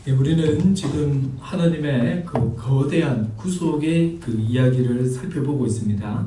예, 우리는 지금 하나님의 그 거대한 구속의 그 이야기를 살펴보고 있습니다.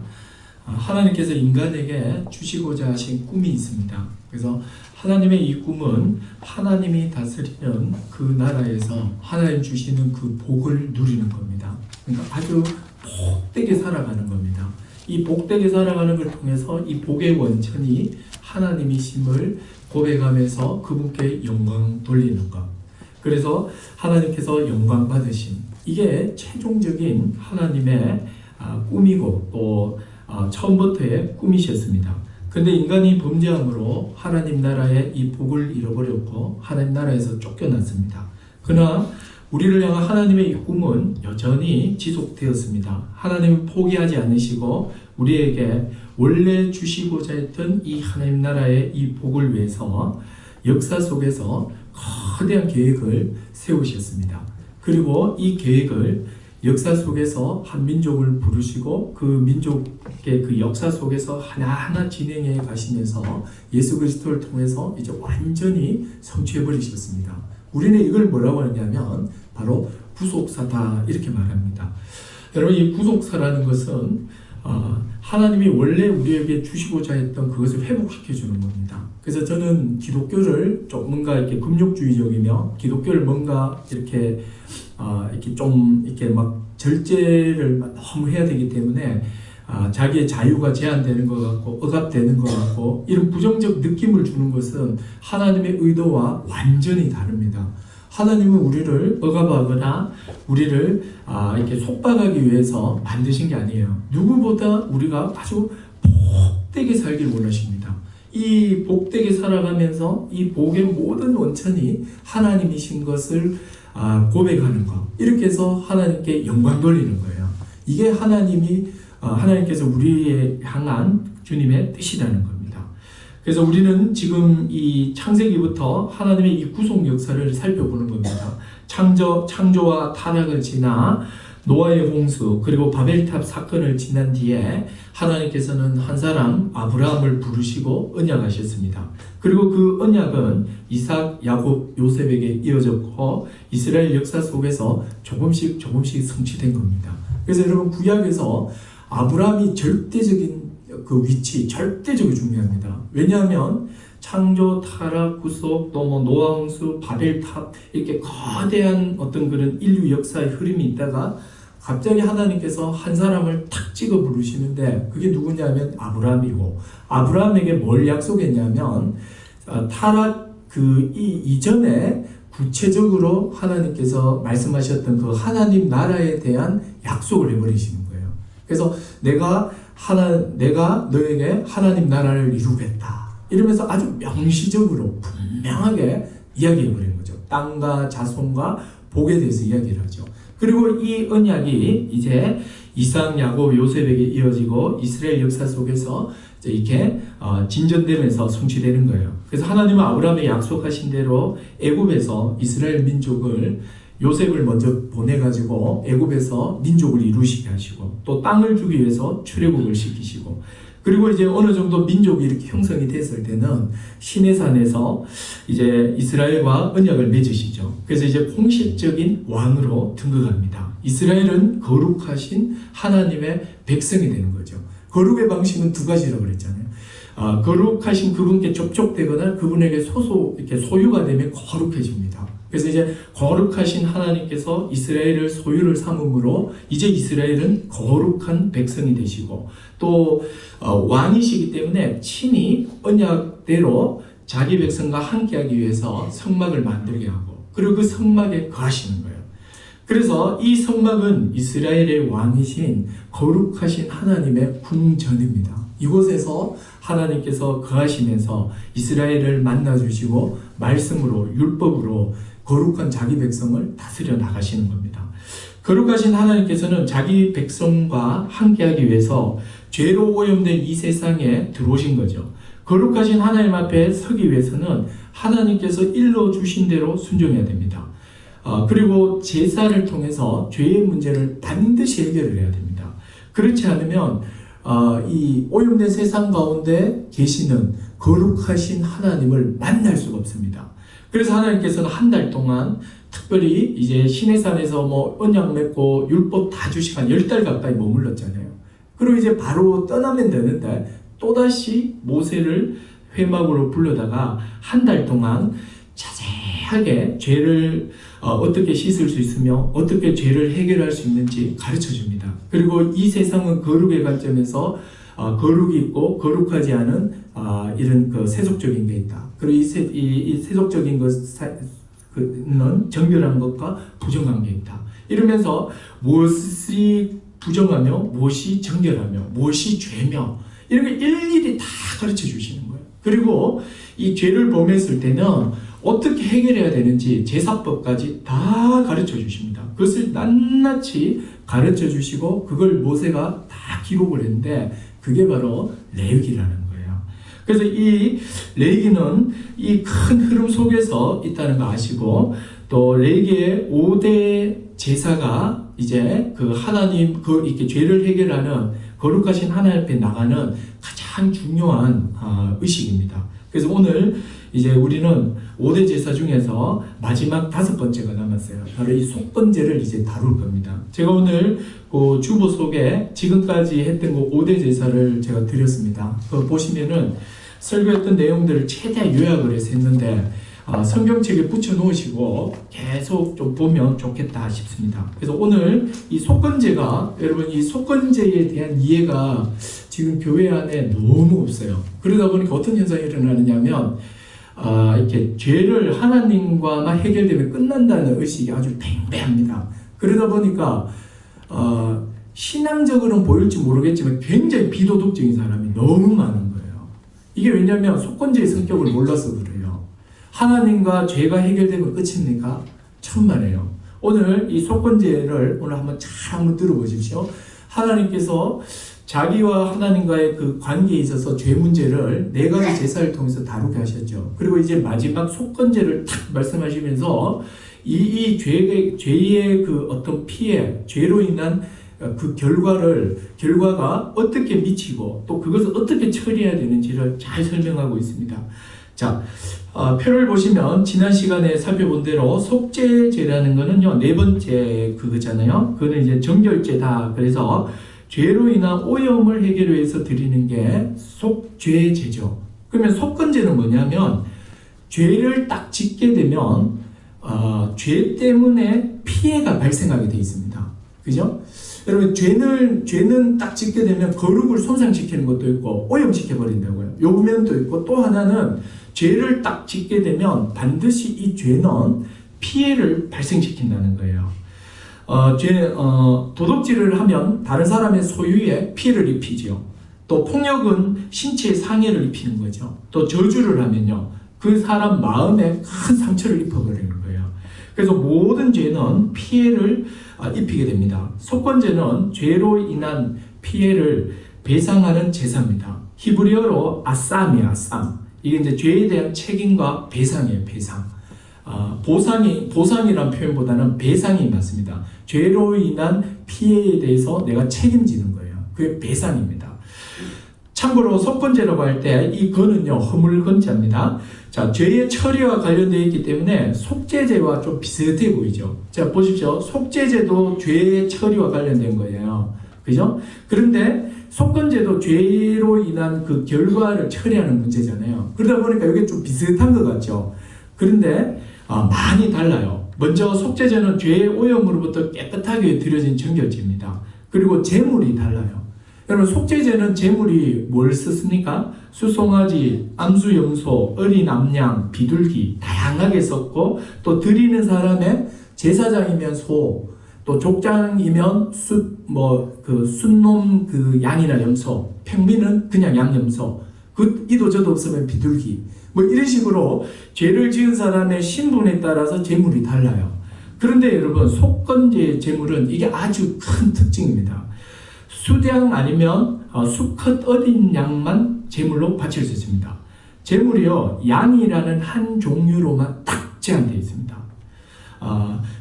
하나님께서 인간에게 주시고자 하신 꿈이 있습니다. 그래서 하나님의 이 꿈은 하나님이 다스리는 그 나라에서 하나님 주시는 그 복을 누리는 겁니다. 그러니까 아주 복되게 살아가는 겁니다. 이 복되게 살아가는 걸 통해서 이 복의 원천이 하나님이심을 고백하면서 그분께 영광 돌리는 것. 그래서 하나님께서 영광 받으신, 이게 최종적인 하나님의 꿈이고 또 처음부터의 꿈이셨습니다. 그런데 인간이 범죄함으로 하나님 나라의 이 복을 잃어버렸고 하나님 나라에서 쫓겨났습니다. 그러나 우리를 향한 하나님의 이 꿈은 여전히 지속되었습니다. 하나님은 포기하지 않으시고 우리에게 원래 주시고자 했던 이 하나님 나라의 이 복을 위해서 역사 속에서 거대한 계획을 세우셨습니다. 그리고 이 계획을 역사 속에서 한 민족을 부르시고 그 민족의 그 역사 속에서 하나하나 진행해 가시면서 예수 그리스도를 통해서 이제 완전히 성취해 버리셨습니다. 우리는 이걸 뭐라고 하냐면 바로 구속사다 이렇게 말합니다. 여러분, 이 구속사라는 것은 하나님이 원래 우리에게 주시고자 했던 그것을 회복시켜 주는 겁니다. 그래서 저는 기독교를 좀 뭔가 이렇게 금욕주의적이며 기독교를 뭔가 이렇게 좀 이렇게 막 절제를 너무 해야 되기 때문에 자기의 자유가 제한되는 것 같고 억압되는 것 같고 이런 부정적 느낌을 주는 것은 하나님의 의도와 완전히 다릅니다. 하나님은 우리를 억압하거나 우리를 이렇게 속박하기 위해서 만드신 게 아니에요. 누구보다 우리가 아주 복되게 살길 원하십니다. 이 복되게 살아가면서 이 복의 모든 원천이 하나님이신 것을 고백하는 것. 이렇게 해서 하나님께 영광 돌리는 거예요. 이게 하나님께서 우리에 향한 주님의 뜻이라는 겁니다. 그래서 우리는 지금 이 창세기부터 하나님의 이 구속 역사를 살펴보는 겁니다. 창조와 타락을 지나 노아의 홍수 그리고 바벨탑 사건을 지난 뒤에 하나님께서는 한 사람 아브라함을 부르시고 언약하셨습니다. 그리고 그 언약은 이삭, 야곱, 요셉에게 이어졌고 이스라엘 역사 속에서 조금씩 성취된 겁니다. 그래서 여러분, 구약에서 아브라함이 절대적인 그 위치 절대적으로 중요합니다. 왜냐하면 창조, 타락, 구속, 또 노아 홍수, 바벨탑 이렇게 거대한 어떤 그런 인류 역사의 흐름이 있다가 갑자기 하나님께서 한 사람을 탁 찍어 부르시는데 그게 누구냐면 아브라함이고, 아브라함에게 뭘 약속했냐면 타락 이전에 구체적으로 하나님께서 말씀하셨던 그 하나님 나라에 대한 약속을 해버리시는 거예요. 그래서 내가 너에게 하나님 나라를 이루겠다 이러면서 아주 명시적으로 분명하게 이야기해버리는 거죠. 땅과 자손과 복에 대해서 이야기를 하죠. 그리고 이 언약이 이제 이삭, 야곱, 요셉에게 이어지고 이스라엘 역사 속에서 이렇게 진전되면서 성취되는 거예요. 그래서 하나님은 아브라함에 약속하신 대로 애굽에서 이스라엘 민족을 요셉을 먼저 보내가지고 애굽에서 민족을 이루시게 하시고 또 땅을 주기 위해서 출애굽을 시키시고 그리고 이제 어느 정도 민족이 이렇게 형성이 됐을 때는 시내산에서 이제 이스라엘과 언약을 맺으시죠. 그래서 이제 공식적인 왕으로 등극합니다. 이스라엘은 거룩하신 하나님의 백성이 되는 거죠. 거룩의 방식은 두 가지라고 그랬잖아요. 거룩하신 그분께 접촉되거나 그분에게 이렇게 소유가 되면 거룩해집니다. 그래서 이제 거룩하신 하나님께서 이스라엘을 소유를 삼음으로 이제 이스라엘은 거룩한 백성이 되시고 또 왕이시기 때문에 친히 언약대로 자기 백성과 함께하기 위해서 성막을 만들게 하고 그리고 그 성막에 거하시는 거예요. 그래서 이 성막은 이스라엘의 왕이신 거룩하신 하나님의 궁전입니다. 이곳에서 하나님께서 거하시면서 이스라엘을 만나주시고 말씀으로 율법으로 거룩한 자기 백성을 다스려 나가시는 겁니다. 거룩하신 하나님께서는 자기 백성과 함께하기 위해서 죄로 오염된 이 세상에 들어오신 거죠. 거룩하신 하나님 앞에 서기 위해서는 하나님께서 일러주신 대로 순종해야 됩니다. 그리고 제사를 통해서 죄의 문제를 반드시 해결을 해야 됩니다. 그렇지 않으면 이 오염된 세상 가운데 계시는 거룩하신 하나님을 만날 수가 없습니다. 그래서 하나님께서는 한 달 동안 특별히 이제 시내산에서 뭐 언약 맺고 율법 다 주시고 한 10달 가까이 머물렀잖아요. 그리고 이제 바로 떠나면 되는데 또다시 모세를 회막으로 불러다가 한 달 동안 자세하게 죄를 어떻게 씻을 수 있으며 어떻게 죄를 해결할 수 있는지 가르쳐 줍니다. 그리고 이 세상은 거룩의 관점에서 거룩이 있고 거룩하지 않은 이런 그 세속적인 게 있다. 그리고 이 세속적인 것은 정결한 것과 부정한 게 있다. 이러면서 무엇이 부정하며 무엇이 정결하며 무엇이 죄며 이런 걸 일일이 다 가르쳐 주시는 거예요. 그리고 이 죄를 범했을 때는 어떻게 해결해야 되는지 제사법까지 다 가르쳐 주십니다. 그것을 낱낱이 가르쳐 주시고 그걸 모세가 다 기록을 했는데 그게 바로 레위기라는 거예요. 그래서 이 레위기는 이 큰 흐름 속에서 있다는 거 아시고 또 레위기의 5대 제사가 이제 그 하나님 이렇게 죄를 해결하는 거룩하신 하나님 앞에 나가는 가장 중요한 의식입니다. 그래서 오늘 이제 우리는 5대 제사 중에서 마지막 5번째가 남았어요. 바로 이 속건제를 이제 다룰 겁니다. 제가 오늘 그 주보 속에 지금까지 했던 그 5대 제사를 제가 드렸습니다. 그거 보시면은 설교했던 내용들을 최대한 요약을 해서 했는데 성경책에 붙여 놓으시고 계속 좀 보면 좋겠다 싶습니다. 그래서 오늘 이 속건제가 여러분 이 속건제에 대한 이해가 지금 교회 안에 너무 없어요. 그러다 보니까 어떤 현상이 일어나느냐면 이렇게 죄를 하나님과만 해결되면 끝난다는 의식이 아주 팽배합니다. 그러다 보니까 신앙적으로는 보일지 모르겠지만 굉장히 비도덕적인 사람이 너무 많은 거예요. 이게 왜냐하면 속건제의 성격을 몰라서 그래요. 하나님과 죄가 해결되면 끝입니까? 천만에요. 오늘 이 속건제를 오늘 한번 들어보십시오. 하나님께서 자기와 하나님과의 그 관계에 있어서 죄 문제를 4가지 제사를 통해서 다루게 하셨죠. 그리고 이제 마지막 속건제를 탁 말씀하시면서 이 죄의 그 어떤 피해, 죄로 인한 그 결과가 어떻게 미치고 또 그것을 어떻게 처리해야 되는지를 잘 설명하고 있습니다. 자, 표를 보시면 지난 시간에 살펴본 대로 속죄제라는 거는요 4번째 그거잖아요. 그거는 이제 정결제다. 그래서 죄로 인한 오염을 해결하기 위해서 드리는 게 속죄제죠. 그러면 속건제는 뭐냐면 죄를 딱 짓게 되면 죄 때문에 피해가 발생하게 되어 있습니다. 그죠? 여러분 죄는 딱 짓게 되면 거룩을 손상시키는 것도 있고 오염시켜 버린다고요. 요 면도 있고 또 하나는 죄를 딱 짓게 되면 반드시 이 죄는 피해를 발생시킨다는 거예요. 도둑질을 하면 다른 사람의 소유에 피해를 입히죠. 또 폭력은 신체에 상해를 입히는 거죠. 또 저주를 하면요, 그 사람 마음에 큰 상처를 입혀버리는 거예요. 그래서 모든 죄는 피해를 입히게 됩니다. 속건제는 죄로 인한 피해를 배상하는 제사입니다. 히브리어로 아쌈이에요, 아쌈. 이게 이제 죄에 대한 책임과 배상이에요, 배상. 보상이란 표현보다는 배상이 맞습니다. 죄로 인한 피해에 대해서 내가 책임지는 거예요. 그게 배상입니다. 참고로 속건제라고 할 때 이 건은요, 허물건자입니다. 자, 죄의 처리와 관련되어 있기 때문에 속죄제와 좀 비슷해 보이죠. 자, 보십시오. 속죄제도 죄의 처리와 관련된 거예요. 그죠? 그런데 속건제도 죄로 인한 그 결과를 처리하는 문제잖아요. 그러다 보니까 이게 좀 비슷한 것 같죠. 그런데 많이 달라요. 먼저 속죄제는 죄의 오염으로부터 깨끗하게 드려진 정결제입니다. 그리고 제물이 달라요. 여러분, 속죄제는 제물이 뭘 썼습니까? 수송아지, 암수염소, 어린 암양, 비둘기 다양하게 썼고, 또 드리는 사람의 제사장이면 소, 또 족장이면 순놈 그 양이나 염소, 평민은 그냥 양염소, 그 이도 저도 없으면 비둘기, 뭐 이런 식으로 죄를 지은 사람의 신분에 따라서 제물이 달라요. 그런데 여러분, 속건제의 제물은 이게 아주 큰 특징입니다. 수량 아니면 수컷 어린 양만 제물로 바칠 수 있습니다. 제물이요, 양이라는 한 종류로만 딱 제한되어 있습니다.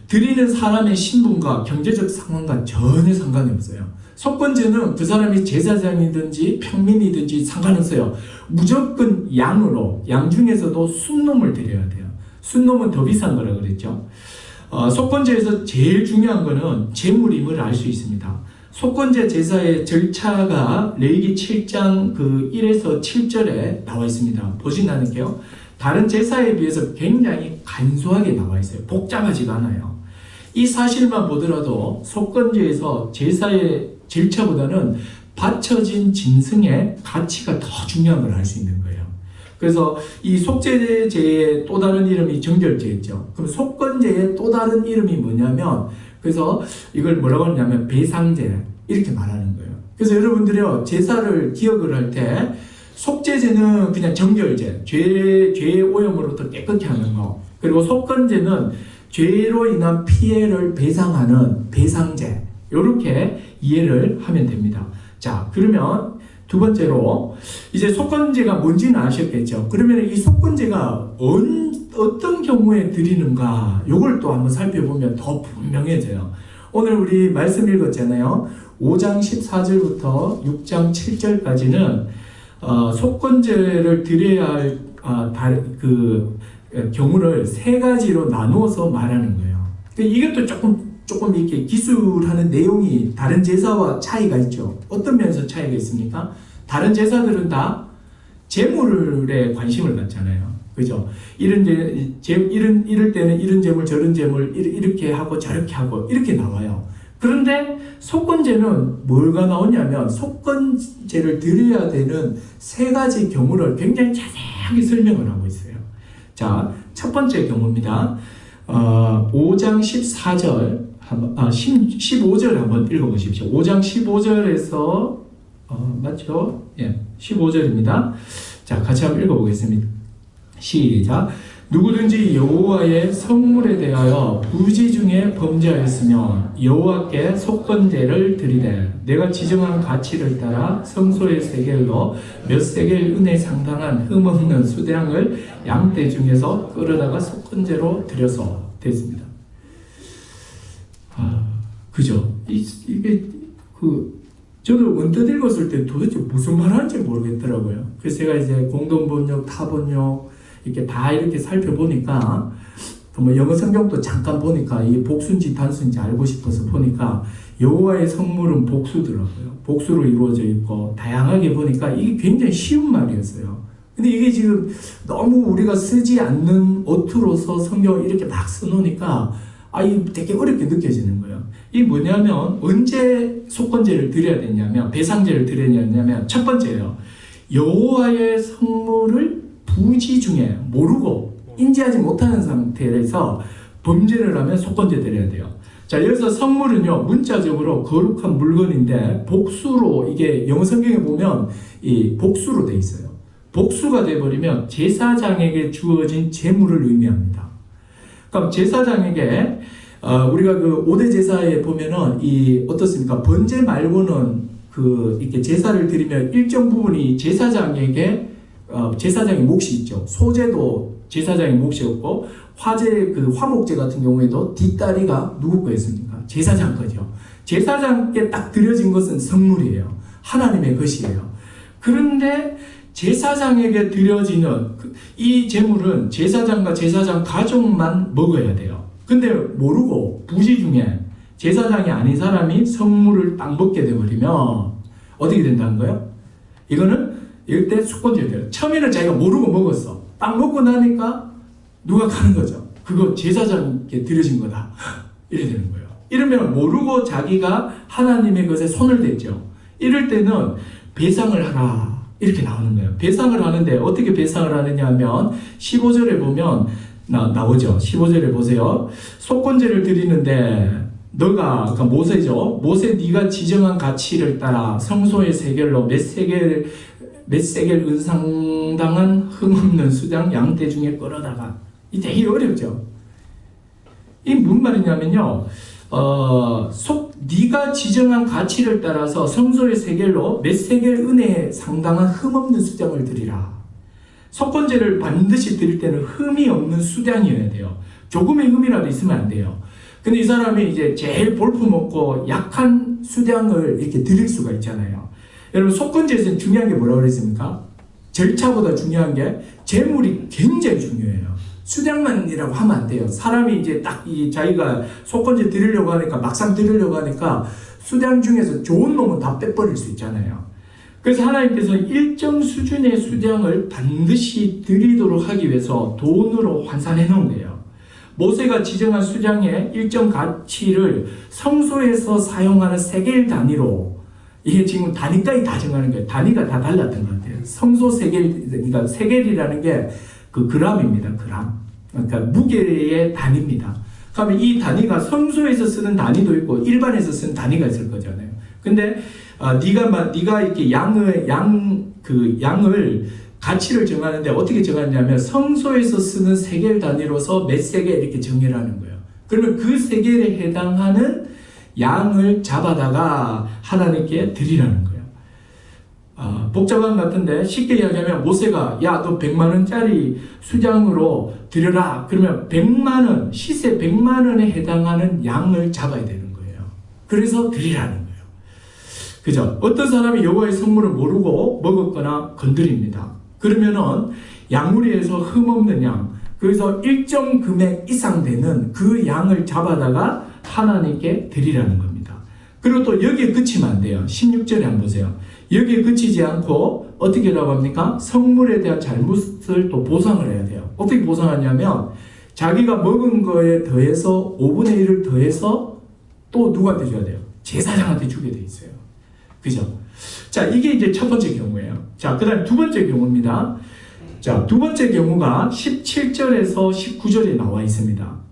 드리는 사람의 신분과 경제적 상황과 전혀 상관이 없어요. 속건제는 그 사람이 제사장이든지 평민이든지 상관없어요. 무조건 양으로, 양 중에서도 순놈을 드려야 돼요. 순놈은 더 비싼 거라 그랬죠. 속건제에서 제일 중요한 거는 제물임을 알 수 있습니다. 속건제 제사의 절차가 레위기 7장 그 1에서 7절에 나와 있습니다. 보신다는게요. 다른 제사에 비해서 굉장히 간소하게 나와 있어요. 복잡하지가 않아요. 이 사실만 보더라도 속건제에서 제사의 절차보다는 바쳐진 짐승의 가치가 더 중요한 걸 알 수 있는 거예요. 그래서 이 속죄제의 또 다른 이름이 정결제였죠. 그럼 속건제의 또 다른 이름이 뭐냐면, 그래서 이걸 뭐라고 하냐면 배상제 이렇게 말하는 거예요. 그래서 여러분들이요, 제사를 기억을 할 때 속죄제는 그냥 정결제, 죄의 오염으로부터 깨끗게 하는 거, 그리고 속건제는 죄로 인한 피해를 배상하는 배상제, 이렇게 이해를 하면 됩니다. 자, 그러면 두 번째로 이제 속건제가 뭔지는 아셨겠죠. 그러면 이 속건제가 어떤 경우에 드리는가, 요걸 또 한번 살펴보면 더 분명해져요. 오늘 우리 말씀 읽었잖아요. 5장 14절부터 6장 7절까지는 속건제를 드려야 할 경우를 세 가지로 나누어서 말하는 거예요. 이것도 조금 이렇게 기술하는 내용이 다른 제사와 차이가 있죠. 어떤 면에서 차이가 있습니까? 다른 제사들은 다 재물에 관심을 갖잖아요. 그죠? 이럴 때는 이런 재물, 저런 재물, 이렇게 하고 저렇게 하고, 이렇게 나와요. 그런데 속건제는 뭐가 나오냐면, 속건제를 드려야 되는 세 가지 경우를 굉장히 자세하게 설명을 하고 있어요. 자, 첫 번째 경우입니다. 5장 14절, 15절 한번 읽어보십시오. 5장 15절에서, 맞죠? 예, 15절입니다. 자, 같이 한번 읽어보겠습니다. 시작. 누구든지 여호와의 성물에 대하여 부지 중에 범죄하였으면 여호와께 속건제를 드리되 내가 지정한 가치를 따라 성소의 세겔로 몇 세겔 은에 상당한 흠없는 수량을 양떼 중에서 끌어다가 속건제로 드려서 됐습니다. 그죠? 이게 저도 언뜻 읽었을 때 도대체 무슨 말 하는지 모르겠더라고요. 그래서 제가 이제 공동번역, 타번역 이렇게 다 이렇게 살펴보니까, 뭐 영어 성경도 잠깐 보니까 이게 복수인지 단수인지 알고 싶어서 보니까 여호와의 성물은 복수더라고요. 복수로 이루어져 있고, 다양하게 보니까 이게 굉장히 쉬운 말이었어요. 근데 이게 지금 너무 우리가 쓰지 않는 어투로서 성경을 이렇게 막 써놓으니까 이게 되게 어렵게 느껴지는 거예요. 이게 뭐냐면, 언제 속건제를 드려야 되냐면, 배상제를 드려야 되냐면, 첫 번째예요. 여호와의 성물을 부지 중에 모르고 인지하지 못하는 상태에서 범죄를 하면 속건제 드려야 돼요. 자, 여기서 성물은요, 문자적으로 거룩한 물건인데 복수로, 이게 영어 성경에 보면 이 복수로 돼 있어요. 복수가 돼버리면 제사장에게 주어진 제물을 의미합니다. 그럼 제사장에게 우리가 그 5대 제사에 보면은 어떻습니까? 번제 말고는 이렇게 제사를 드리면 일정 부분이 제사장에게 제사장의 몫이 있죠. 소제도 제사장의 몫이 없고, 화목제 같은 경우에도 뒷다리가 누구 거였습니까? 제사장 거죠. 제사장께 딱 드려진 것은 성물이에요. 하나님의 것이에요. 그런데 제사장에게 드려지는 이 제물은 제사장과 제사장 가족만 먹어야 돼요. 근데 모르고 부지 중에 제사장이 아닌 사람이 성물을 딱 먹게 되버리면 어떻게 된다는 거예요? 이거는 이때 속건제가 돼요. 처음에는 자기가 모르고 먹었어. 딱 먹고 나니까 누가 가는 거죠. 그거 제사장께 드려진 거다. 이래 되는 거예요. 이러면 모르고 자기가 하나님의 것에 손을 댔죠. 이럴 때는 배상을 하라. 이렇게 나오는 거예요. 배상을 하는데 어떻게 배상을 하느냐 하면 15절에 보면 나오죠. 15절에 보세요. 속건제를 드리는데 그러니까 모세죠. 모세 네가 지정한 가치를 따라 성소의 세겔로 몇 세겔 은상당한 흠없는 수장 양떼 중에 끌어다가, 이 되게 어렵죠. 이 무슨 말이냐면요. 네가 지정한 가치를 따라서 성소의 세겔로 몇 세겔 은에 상당한 흠없는 수장을 드리라. 속건제를 반드시 드릴 때는 흠이 없는 수량이어야 돼요. 조금의 흠이라도 있으면 안 돼요. 근데 이 사람이 이제 제일 볼품없고 약한 수량을 이렇게 드릴 수가 있잖아요. 여러분, 속건제에서는 중요한 게 뭐라고 그랬습니까? 절차보다 중요한 게 재물이 굉장히 중요해요. 수량만이라고 하면 안 돼요. 사람이 이제 딱 이 자기가 속건제 드리려고 하니까 막상 드리려고 하니까 수량 중에서 좋은 놈은 다 빼버릴 수 있잖아요. 그래서 하나님께서 일정 수준의 수량을 반드시 드리도록 하기 위해서 돈으로 환산해 놓은 거예요. 모세가 지정한 수량의 일정 가치를 성소에서 사용하는 세겔 단위로, 이게 지금 단위까지 다 정하는 거예요. 단위가 다 달랐던 것 같아요. 성소 세겔, 그러니까 세겔이라는 게 그 그람입니다. 그람. 그러니까 무게의 단위입니다. 그러면 이 단위가 성소에서 쓰는 단위도 있고 일반에서 쓰는 단위가 있을 거잖아요. 근데 네가 이렇게 양을 가치를 정하는데 어떻게 정하냐면 성소에서 쓰는 세겔 단위로서 몇 세겔 이렇게 정의하는 거예요. 그러면 그 세겔에 해당하는 양을 잡아다가 하나님께 드리라는 거예요. 복잡한 것 같은데 쉽게 이야기하면 모세가 야, 너 100만 원짜리 수장으로 드려라. 그러면 100만 원, 시세 100만 원에 해당하는 양을 잡아야 되는 거예요. 그래서 드리라는 거예요. 그죠? 어떤 사람이 여호와의 성물을 모르고 먹었거나 건드립니다. 그러면은 양우리에서 흠없는 양, 그래서 일정 금액 이상 되는 그 양을 잡아다가 하나님께 드리라는 겁니다. 그리고 또 여기에 그치면 안 돼요. 16절에 한번 보세요. 여기에 그치지 않고 어떻게 하라고 합니까? 성물에 대한 잘못을 또 보상을 해야 돼요. 어떻게 보상하냐면 자기가 먹은 거에 더해서 5분의 1을 더해서 또 누구한테 줘야 돼요? 제사장한테 주게 돼 있어요. 그죠? 자, 이게 이제 첫 번째 경우예요. 자, 그 다음에 두 번째 경우입니다. 자, 두 번째 경우가 17절에서 19절에 나와 있습니다.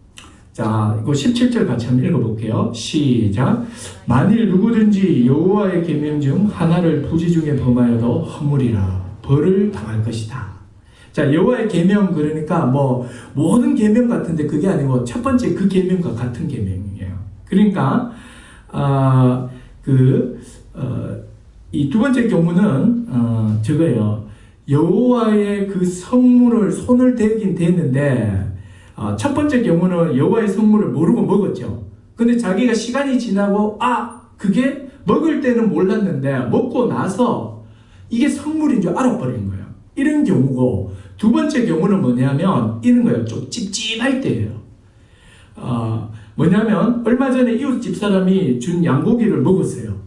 자, 이거 17절 같이 한번 읽어볼게요. 시작. 만일 누구든지 여호와의 계명 중 하나를 부지 중에 범하여도 허물이라 벌을 당할 것이다. 자, 여호와의 계명, 그러니까 뭐 모든 계명 같은데 그게 아니고 첫 번째 그 계명과 같은 계명이에요. 그러니까 이 두 번째 경우는 저거예요. 여호와의 그 성물을 손을 대긴 됐는데 첫 번째 경우는 여호와의 성물을 모르고 먹었죠. 근데 자기가 시간이 지나고 그게 먹을 때는 몰랐는데 먹고 나서 이게 성물인 줄 알아버린 거예요. 이런 경우고, 두 번째 경우는 뭐냐면 이런 거예요. 좀 찝찝할 때예요. 뭐냐면 얼마 전에 이웃 집사람이 준 양고기를 먹었어요.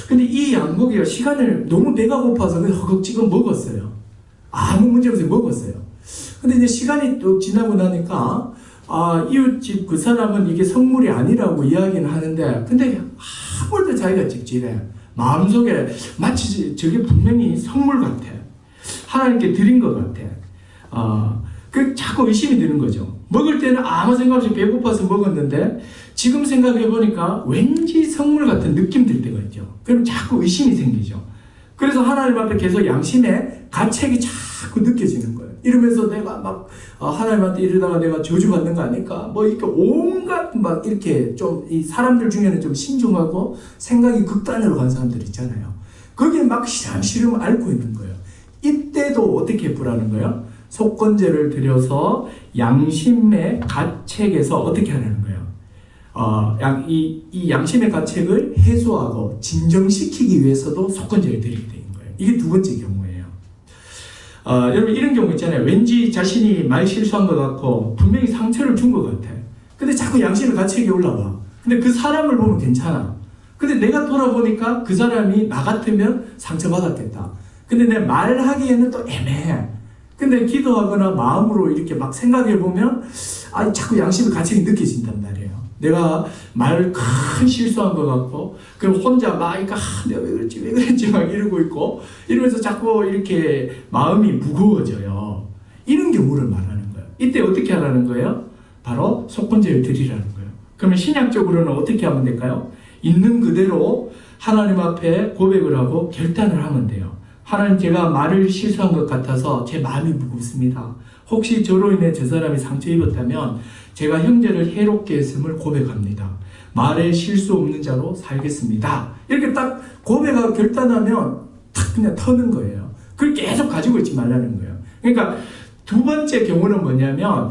근데 이 양고기가 시간을 너무 배가 고파서 그냥 허겁지겁 먹었어요. 아무 문제 없이 먹었어요. 근데 이제 시간이 또 지나고 나니까 이웃집 그 사람은 이게 성물이 아니라고 이야기는 하는데, 근데 아무래도 자기가 찝찝해. 마음속에 마치 저게 분명히 성물 같아. 하나님께 드린 것 같아. 그 자꾸 의심이 드는 거죠. 먹을 때는 아무 생각 없이 배고파서 먹었는데 지금 생각해 보니까 왠지 성물 같은 느낌 들 때가 있죠. 그럼 자꾸 의심이 생기죠. 그래서 하나님 앞에 계속 양심의 가책이 자꾸 느껴지는 거예요. 이러면서 내가 막 하나님한테 이러다가 내가 저주받는 거 아닐까? 뭐 이렇게 온갖 막 이렇게 좀 이 사람들 중에는 좀 신중하고 생각이 극단으로 간 사람들 있잖아요. 거기에 막 시름시름 앓고 있는 거예요. 이때도 어떻게 부라는 거예요? 속건제를 드려서 양심의 가책에서 어떻게 하라는 거예요? 이 양심의 가책을 해소하고 진정시키기 위해서도 속건제를 드리게 되는 거예요. 이게 두 번째 경우예요. 여러분 이런 경우 있잖아요. 왠지 자신이 많이 실수한 것 같고 분명히 상처를 준 것 같아. 근데 자꾸 양심의 가책이 올라와. 근데 그 사람을 보면 괜찮아. 근데 내가 돌아보니까 그 사람이 나 같으면 상처받았겠다. 근데 내 말하기에는 또 애매해. 근데 기도하거나 마음으로 이렇게 막 생각해보면 자꾸 양심의 가책이 느껴진단 말이에요. 내가 말을 큰 실수한 것 같고, 그럼 혼자 막 내가 왜 그랬지 막 이러고 있고, 이러면서 자꾸 이렇게 마음이 무거워져요. 이런 경우를 말하는 거예요. 이때 어떻게 하라는 거예요? 바로 속건제를 드리라는 거예요. 그러면 신약적으로는 어떻게 하면 될까요? 있는 그대로 하나님 앞에 고백을 하고 결단을 하면 돼요. 하나님, 제가 말을 실수한 것 같아서 제 마음이 무겁습니다. 혹시 저로 인해 저 사람이 상처 입었다면 제가 형제를 해롭게 했음을 고백합니다. 말에 실수 없는 자로 살겠습니다. 이렇게 딱 고백하고 결단하면 탁 그냥 터는 거예요. 그걸 계속 가지고 있지 말라는 거예요. 그러니까 두 번째 경우는 뭐냐면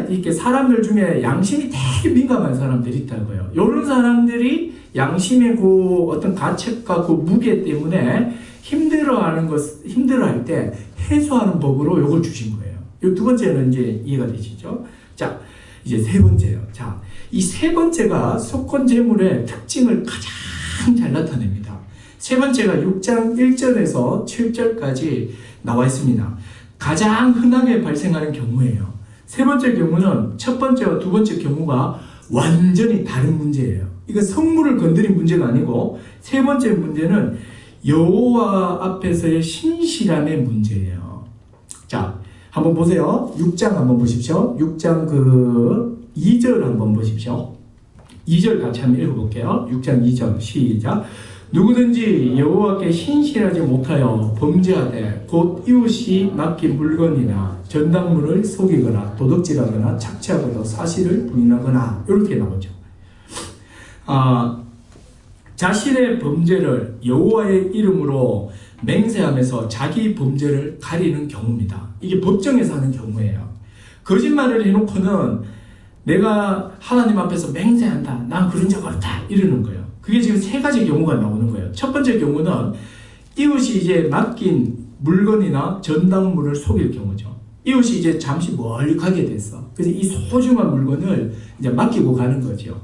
이렇게 사람들 중에 양심이 되게 민감한 사람들이 있다고요. 이런 사람들이 양심의 그 어떤 가책과 그 무게 때문에 힘들어할 때 해소하는 법으로 이걸 주신 거예요. 이 두 번째는 이제 이해가 되시죠? 자, 이제 세 번째요. 자, 이 세 번째가 속건제물의 특징을 가장 잘 나타냅니다. 세 번째가 6장 1절에서 7절까지 나와 있습니다. 가장 흔하게 발생하는 경우예요. 세 번째 경우는 첫 번째와 두 번째 경우가 완전히 다른 문제예요. 이거 성물을 건드린 문제가 아니고 세 번째 문제는 여호와 앞에서의 신실함의 문제예요. 자, 한번 보세요. 6장 한번 보십시오. 6장 2절 한번 보십시오. 2절 같이 한번 읽어볼게요. 6장 2절 시작. 누구든지 여호와께 신실하지 못하여 범죄하되 곧 이웃이 맡긴 물건이나 전당물을 속이거나 도둑질하거나 착취하거나 사실을 부인하거나 이렇게 나오죠. 자신의 범죄를 여호와의 이름으로 맹세하면서 자기 범죄를 가리는 경우입니다. 이게 법정에서 하는 경우예요. 거짓말을 해놓고는 내가 하나님 앞에서 맹세한다. 난 그런 적 없다. 이러는 거예요. 그게 지금 세 가지 경우가 나오는 거예요. 첫 번째 경우는 이웃이 이제 맡긴 물건이나 전당물을 속일 경우죠. 이웃이 이제 잠시 멀리 가게 됐어. 그래서 이 소중한 물건을 이제 맡기고 가는 거죠.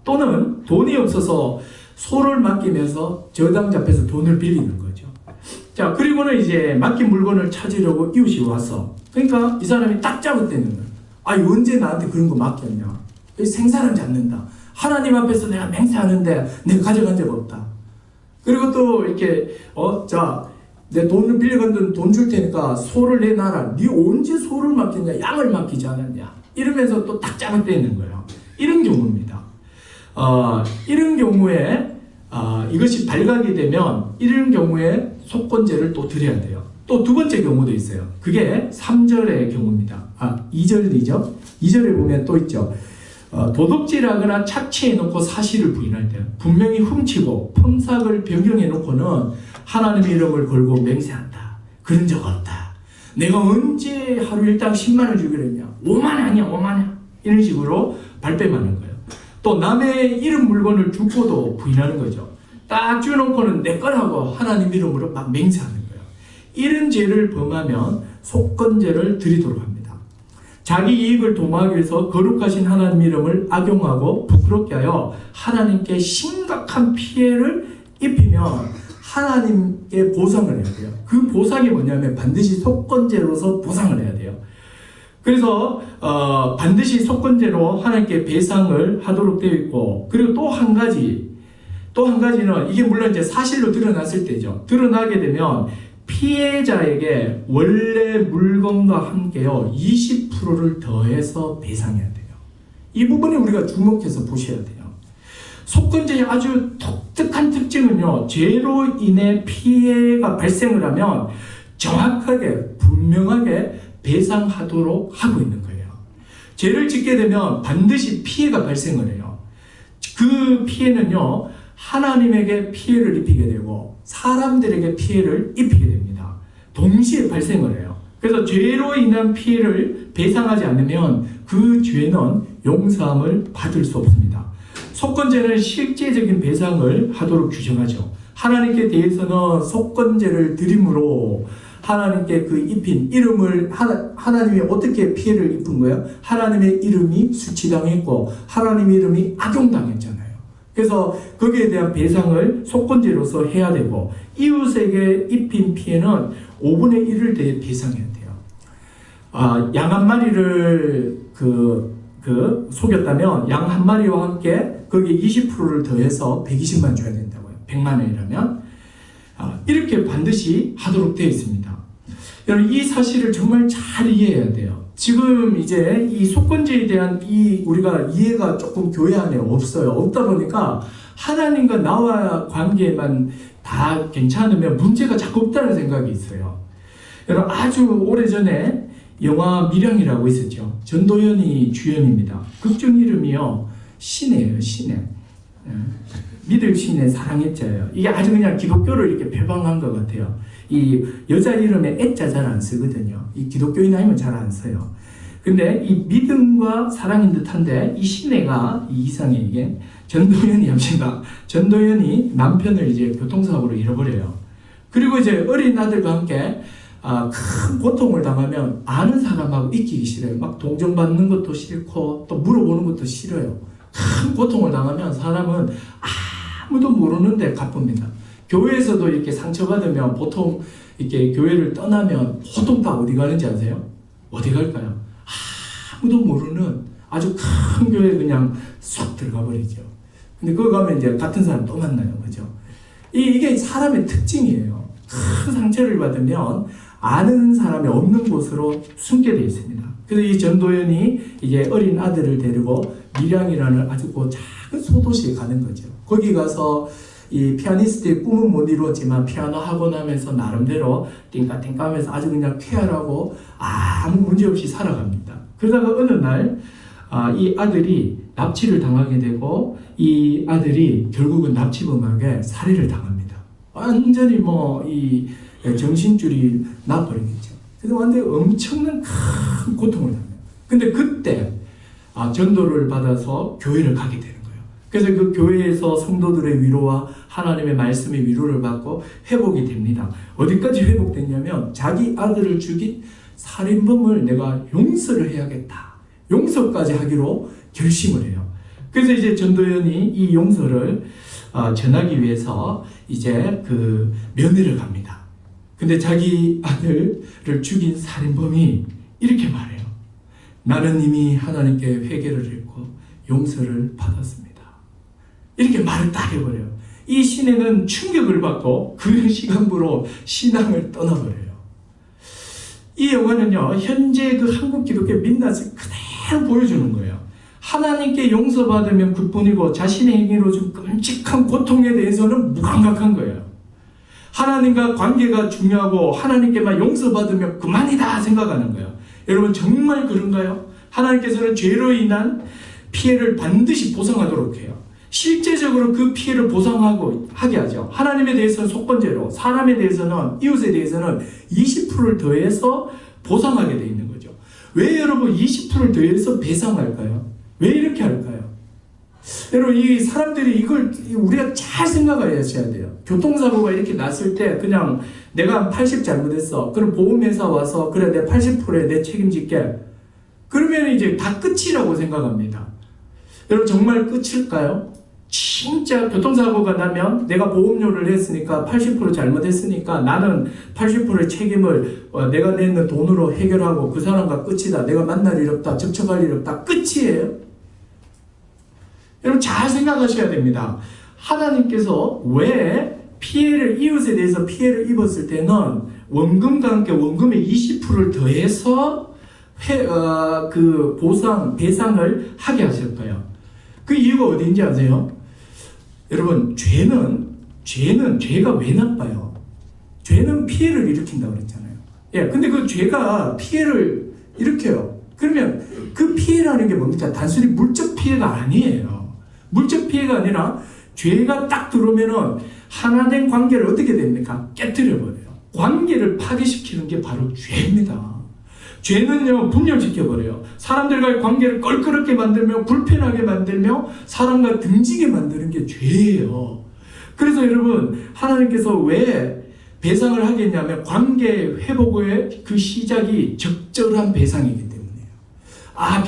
또는 돈이 없어서 소를 맡기면서 저당 잡혀서 돈을 빌리는 거죠. 자, 그리고는 이제 맡긴 물건을 찾으려고 이웃이 왔어. 그러니까 이 사람이 딱 잡아떼는 거야. 아니, 언제 나한테 그런 거 맡겼냐? 생사람 잡는다. 하나님 앞에서 내가 맹세하는데 내가 가져간 적 없다. 그리고 또 이렇게 자, 내 돈을 빌려간 돈 줄 테니까 소를 내놔라. 네 언제 소를 맡겼냐? 양을 맡기지 않았냐? 이러면서 또 딱 잡아떼는 거예요. 이런 경우입니다. 이런 경우에 이것이 발각이 되면 이런 경우에 속건제를 또 드려야 돼요. 또 두 번째 경우도 있어요. 그게 3절의 경우입니다. 2절이죠. 2절에 보면 또 있죠. 도둑질하거나 착취해놓고 사실을 부인할 때 분명히 훔치고 품삯을 변경해놓고는 하나님의 이름을 걸고 맹세한다. 그런 적 없다. 내가 언제 하루 일당 10만 원 주기로 했냐? 5만 원이야 5만 원. 이런 식으로 발뺌하는 거예요. 또 남의 이름 물건을 주고도 부인하는 거죠. 딱 주놓고는 내 거라고 하나님 이름으로 막 맹세하는 거예요. 이런 죄를 범하면 속건제를 드리도록 합니다. 자기 이익을 도모하기 위해서 거룩하신 하나님 이름을 악용하고 부끄럽게 하여 하나님께 심각한 피해를 입히면 하나님께 보상을 해야 돼요. 그 보상이 뭐냐면 반드시 속건제로서 보상을 해야 돼요. 그래서 반드시 속건제로 하나님께 배상을 하도록 되어 있고, 그리고 또 한 가지는 이게 물론 이제 사실로 드러났을 때죠. 드러나게 되면 피해자에게 원래 물건과 함께요 20%를 더해서 배상해야 돼요. 이 부분이 우리가 주목해서 보셔야 돼요. 속건제의 아주 독특한 특징은요, 죄로 인해 피해가 발생을 하면 정확하게 분명하게 배상하도록 하고 있는 거예요. 죄를 짓게 되면 반드시 피해가 발생을 해요. 그 피해는요, 하나님에게 피해를 입히게 되고 사람들에게 피해를 입히게 됩니다. 동시에 발생을 해요. 그래서 죄로 인한 피해를 배상하지 않으면 그 죄는 용서함을 받을 수 없습니다. 속건제는 실제적인 배상을 하도록 규정하죠. 하나님께 대해서는 속건제를 드림으로 하나님께 그 입힌 이름을 하나님이 어떻게 피해를 입은 거예요? 하나님의 이름이 수치당했고 하나님의 이름이 악용당했잖아요. 그래서 거기에 대한 배상을 속건제로서 해야 되고, 이웃에게 입힌 피해는 5분의 1을 배상해야 돼요. 양 한 마리를 속였다면 양 한 마리와 함께 거기에 20%를 더해서 120만 줘야 된다고요. 100만 원이라면. 이렇게 반드시 하도록 되어 있습니다. 여러분, 이 사실을 정말 잘 이해해야 돼요. 지금 이제 이 속건제에 대한 우리가 이해가 조금 교회 안에 없어요. 없다 보니까 하나님과 나와 관계만 다 괜찮으면 문제가 자꾸 없다는 생각이 있어요. 여러분, 아주 오래전에 영화 밀양이라고 있었죠. 전도연이 주연입니다. 극중 이름이요, 신혜예요. 신혜. 믿을 신의 사랑했자예요. 이게 아주 그냥 기독교를 이렇게 표방한 것 같아요. 이 여자 이름에 애자 잘 안 쓰거든요. 이 기독교인 아니면 잘 안 써요. 근데 이 믿음과 사랑인 듯한데 이 신혜가 이상해. 이게 전도연이 합시다. 전도연이 남편을 이제 교통사고로 잃어버려요. 그리고 이제 어린 아들과 함께 큰 고통을 당하면 아는 사람하고 있기기 싫어요. 막 동정받는 것도 싫고 또 물어보는 것도 싫어요. 큰 고통을 당하면 사람은 아무도 모르는데 가쁩니다. 교회에서도 이렇게 상처받으면 보통 이렇게 교회를 떠나면 보통 다 어디 가는지 아세요? 어디 갈까요? 아무도 모르는 아주 큰 교회에 그냥 쏙 들어가 버리죠. 근데 그거 가면 이제 같은 사람 또 만나요. 그죠? 이게 사람의 특징이에요. 큰 상처를 받으면 아는 사람이 없는 곳으로 숨게 되어 있습니다. 그래서 이 전도연이 이제 어린 아들을 데리고 밀양이라는 아주 그 작은 소도시에 가는 거죠. 거기 가서 이 피아니스트의 꿈은 못 이루었지만 피아노 학원 하면서 나름대로 띵까띵까 하면서 아주 그냥 쾌활하고 아무 문제 없이 살아갑니다. 그러다가 어느 날 이 아들이 납치를 당하게 되고 이 아들이 결국은 납치범에게 살해를 당합니다. 완전히 이 정신줄이 나버리겠죠. 그래서 완전히 엄청난 큰 고통을 당해요. 근데 그때 전도를 받아서 교회를 가게 되는 거예요. 그래서 그 교회에서 성도들의 위로와 하나님의 말씀의 위로를 받고 회복이 됩니다. 어디까지 회복됐냐면 자기 아들을 죽인 살인범을 내가 용서를 해야겠다. 용서까지 하기로 결심을 해요. 그래서 이제 전도연이 이 용서를 전하기 위해서 이제 그 면회를 갑니다. 근데 자기 아들을 죽인 살인범이 이렇게 말해요. 나는 이미 하나님께 회개를 했고 용서를 받았습니다. 이렇게 말을 딱 해버려요. 이 시내는 충격을 받고 그 시간부로 신앙을 떠나버려요. 이 영화는요, 현재 그 한국 기독교 민낯을 그대로 보여주는 거예요. 하나님께 용서받으면 그뿐이고 자신의 행위로 좀 끔찍한 고통에 대해서는 무감각한 거예요. 하나님과 관계가 중요하고 하나님께만 용서받으면 그만이다 생각하는 거예요. 여러분 정말 그런가요? 하나님께서는 죄로 인한 피해를 반드시 보상하도록 해요. 실제적으로 그 피해를 보상하게 하죠. 하나님에 대해서는 속건제로, 사람에 대해서는, 이웃에 대해서는 20%를 더해서 보상하게 되어 있는 거죠. 왜 여러분 20%를 더해서 배상할까요? 왜 이렇게 할까요? 여러분 이 사람들이 이걸 우리가 잘 생각하셔야 돼요. 교통사고가 이렇게 났을 때 그냥 내가 80 잘못했어. 그럼 보험회사 와서 그래 내 80%에 내 책임질게. 그러면 이제 다 끝이라고 생각합니다. 여러분 정말 끝일까요? 진짜 교통사고가 나면 내가 보험료를 했으니까 80% 잘못했으니까 나는 80%의 책임을 내가 내는 돈으로 해결하고 그 사람과 끝이다. 내가 만날 일 없다. 접촉할 일 없다. 끝이에요. 여러분 잘 생각하셔야 됩니다. 하나님께서 왜 피해를 이웃에 대해서 피해를 입었을 때는 원금과 함께 원금의 20%를 더해서 그 보상 배상을 하게 하실까요? 그 이유가 어딘지 아세요? 여러분 죄가 왜 나빠요? 죄는 피해를 일으킨다고 그랬잖아요. 예, 근데 그 죄가 피해를 일으켜요. 그러면 그 피해라는 게 뭡니까? 단순히 물적 피해가 아니에요. 물적 피해가 아니라 죄가 딱 들어오면은 하나된 관계를 어떻게 됩니까? 깨뜨려버려요. 관계를 파괴시키는 게 바로 죄입니다. 죄는요, 분열시켜버려요. 사람들과의 관계를 껄끄럽게 만들며 불편하게 만들며 사람과 등지게 만드는 게 죄예요. 그래서 여러분 하나님께서 왜 배상을 하겠냐면 관계 회복의 그 시작이 적절한 배상이기 때문이에요.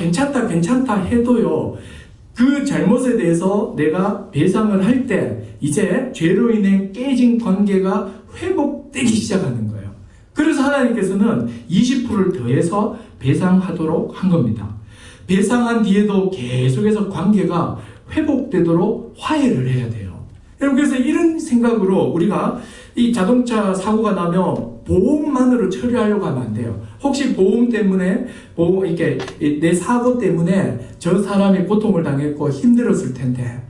괜찮다 해도요, 그 잘못에 대해서 내가 배상을 할 때 이제 죄로 인해 깨진 관계가 회복되기 시작하는 거예요. 그래서 하나님께서는 20%를 더해서 배상하도록 한 겁니다. 배상한 뒤에도 계속해서 관계가 회복되도록 화해를 해야 돼요. 여러분 그래서 이런 생각으로 우리가 이 자동차 사고가 나면 보험만으로 처리하려고 하면 안 돼요. 혹시 보험 때문에 이렇게 내 사고 때문에 저 사람이 고통을 당했고 힘들었을 텐데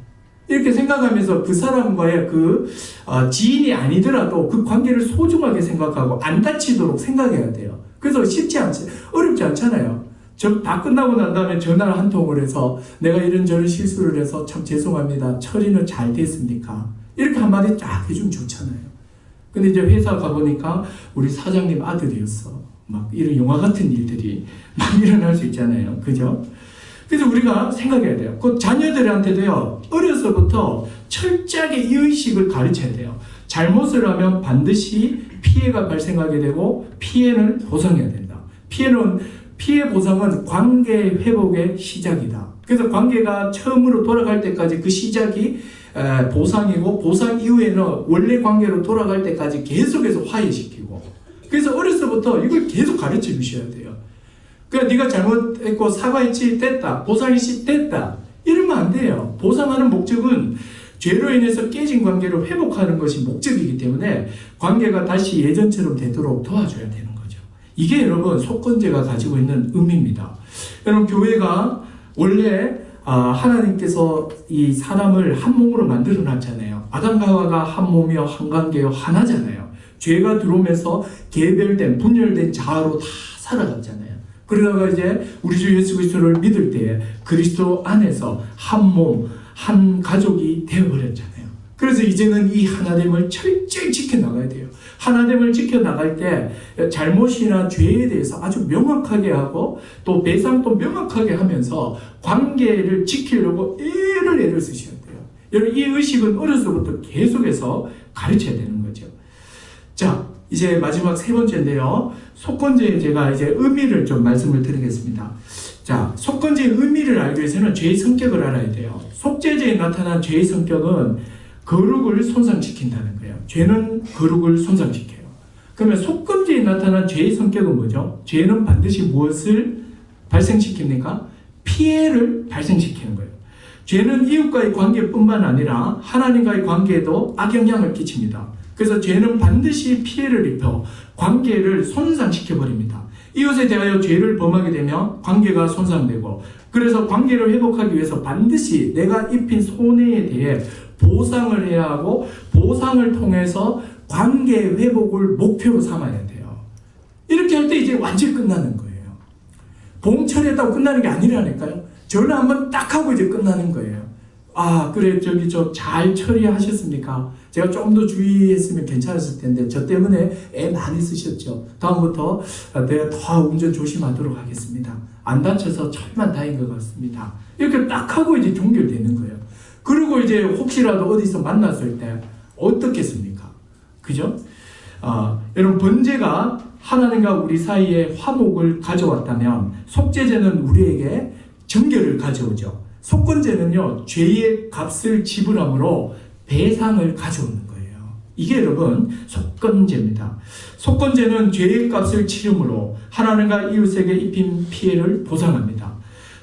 이렇게 생각하면서 그 사람과의 지인이 아니더라도 그 관계를 소중하게 생각하고 안 다치도록 생각해야 돼요. 그래서 어렵지 않잖아요. 다 끝나고 난 다음에 전화를 한 통을 해서 내가 이런저런 실수를 해서 참 죄송합니다. 처리는 잘 됐습니까? 이렇게 한마디 딱 해주면 좋잖아요. 근데 이제 회사 가보니까 우리 사장님 아들이었어. 막 이런 영화 같은 일들이 막 일어날 수 있잖아요. 그죠? 그래서 우리가 생각해야 돼요. 그 자녀들한테도요, 어려서부터 철저하게 이 의식을 가르쳐야 돼요. 잘못을 하면 반드시 피해가 발생하게 되고 피해는 보상해야 된다. 피해 보상은 관계 회복의 시작이다. 그래서 관계가 처음으로 돌아갈 때까지 그 시작이 보상이고, 보상 이후에는 원래 관계로 돌아갈 때까지 계속해서 화해시키고, 그래서 어려서부터 이걸 계속 가르쳐 주셔야 돼요. 그러니까 네가 잘못했고 사과했지 됐다, 보상했지 됐다, 이러면 안 돼요. 보상하는 목적은 죄로 인해서 깨진 관계를 회복하는 것이 목적이기 때문에 관계가 다시 예전처럼 되도록 도와줘야 되는 거죠. 이게 여러분 속건제가 가지고 있는 의미입니다. 여러분 교회가 원래 하나님께서 이 사람을 한 몸으로 만들어 놨잖아요. 아담과 하와가 한 몸이요 한 관계요 하나잖아요. 죄가 들어오면서 개별된 분열된 자아로 다 살아갔잖아요. 그러다가 이제 우리 주 예수 그리스도를 믿을 때에 그리스도 안에서 한 몸, 한 가족이 되어버렸잖아요. 그래서 이제는 이 하나됨을 철저히 지켜나가야 돼요. 하나됨을 지켜나갈 때 잘못이나 죄에 대해서 아주 명확하게 하고 또 배상도 명확하게 하면서 관계를 지키려고 애를 쓰셔야 돼요. 여러분 이 의식은 어려서부터 계속해서 가르쳐야 되는 거죠. 자, 이제 마지막 세 번째인데요. 속건제에 제가 이제 의미를 좀 말씀을 드리겠습니다. 자, 속건제의 의미를 알기 위해서는 죄의 성격을 알아야 돼요. 속죄제에 나타난 죄의 성격은 거룩을 손상시킨다는 거예요. 죄는 거룩을 손상시켜요. 그러면 속건제에 나타난 죄의 성격은 뭐죠? 죄는 반드시 무엇을 발생시킵니까? 피해를 발생시키는 거예요. 죄는 이웃과의 관계뿐만 아니라 하나님과의 관계에도 악영향을 끼칩니다. 그래서 죄는 반드시 피해를 입혀 관계를 손상시켜버립니다. 이웃에 대하여 죄를 범하게 되면 관계가 손상되고, 그래서 관계를 회복하기 위해서 반드시 내가 입힌 손해에 대해 보상을 해야 하고, 보상을 통해서 관계 회복을 목표로 삼아야 돼요. 이렇게 할 때 이제 완전히 끝나는 거예요. 봉처리했다고 끝나는 게 아니라니까요. 전화 한번 딱 하고 이제 끝나는 거예요. 아, 그래, 저 잘 처리하셨습니까? 제가 좀 더 주의했으면 괜찮았을 텐데, 저 때문에 애 많이 쓰셨죠? 다음부터 내가 더 운전 조심하도록 하겠습니다. 안 다쳐서 천만 다행인 것 같습니다. 이렇게 딱 하고 이제 종결되는 거예요. 그리고 이제 혹시라도 어디서 만났을 때 어떻겠습니까? 그죠? 여러분, 번제가 하나님과 우리 사이에 화목을 가져왔다면, 속죄제는 우리에게 정결을 가져오죠. 속건제는요, 죄의 값을 지불함으로 배상을 가져오는 거예요. 이게 여러분 속건제입니다. 속건제는 죄의 값을 치름으로 하나님과 이웃에게 입힌 피해를 보상합니다.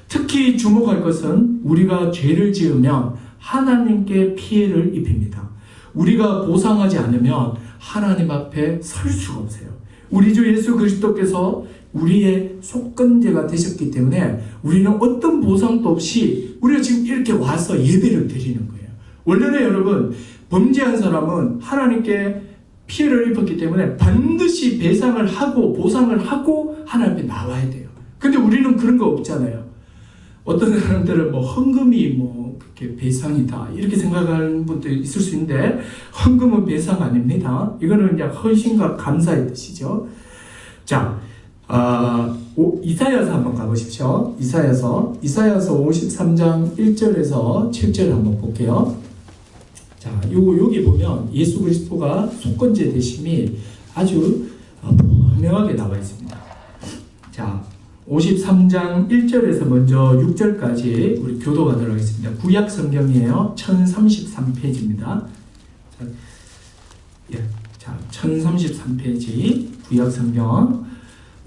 특히 주목할 것은 우리가 죄를 지으면 하나님께 피해를 입힙니다. 우리가 보상하지 않으면 하나님 앞에 설 수가 없어요. 우리 주 예수 그리스도께서 우리의 속건제가 되셨기 때문에 우리는 어떤 보상도 없이 우리가 지금 이렇게 와서 예배를 드리는 거예요. 원래는 여러분, 범죄한 사람은 하나님께 피해를 입었기 때문에 반드시 배상을 하고 보상을 하고 하나님 앞에 나와야 돼요. 근데 우리는 그런 거 없잖아요. 어떤 사람들은 헌금이 그렇게 배상이다 이렇게 생각하는 분도 있을 수 있는데, 헌금은 배상 아닙니다. 이거는 그냥 헌신과 감사의 뜻이죠. 자, 이사야서 한번 가보십시오. 이사야서 53장 1절에서 7절 한번 볼게요. 자, 여기 보면 예수 그리스도가 속건제 되심이 아주 분명하게 나와 있습니다. 자, 53장 1절에서 먼저 6절까지 우리 교도하도록 하겠습니다. 구약 성경이에요. 1033페이지입니다. 자, 1033페이지 구약 성경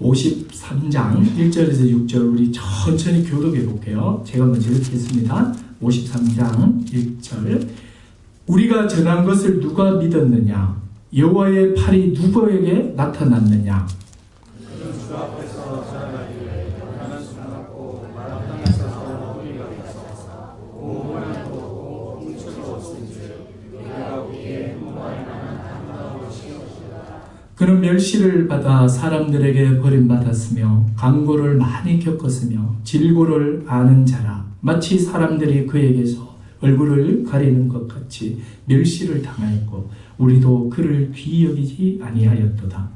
53장 1절에서 6절 우리 천천히 교독해 볼게요. 제가 먼저 읽겠습니다. 53장 1절. 우리가 전한 것을 누가 믿었느냐? 여호와의 팔이 누구에게 나타났느냐? 그는 멸시를 받아 사람들에게 버림받았으며 강고를 많이 겪었으며 질고를 아는 자라. 마치 사람들이 그에게서 얼굴을 가리는 것 같이 멸시를 당하였고 우리도 그를 귀히 여기지 아니하였도다.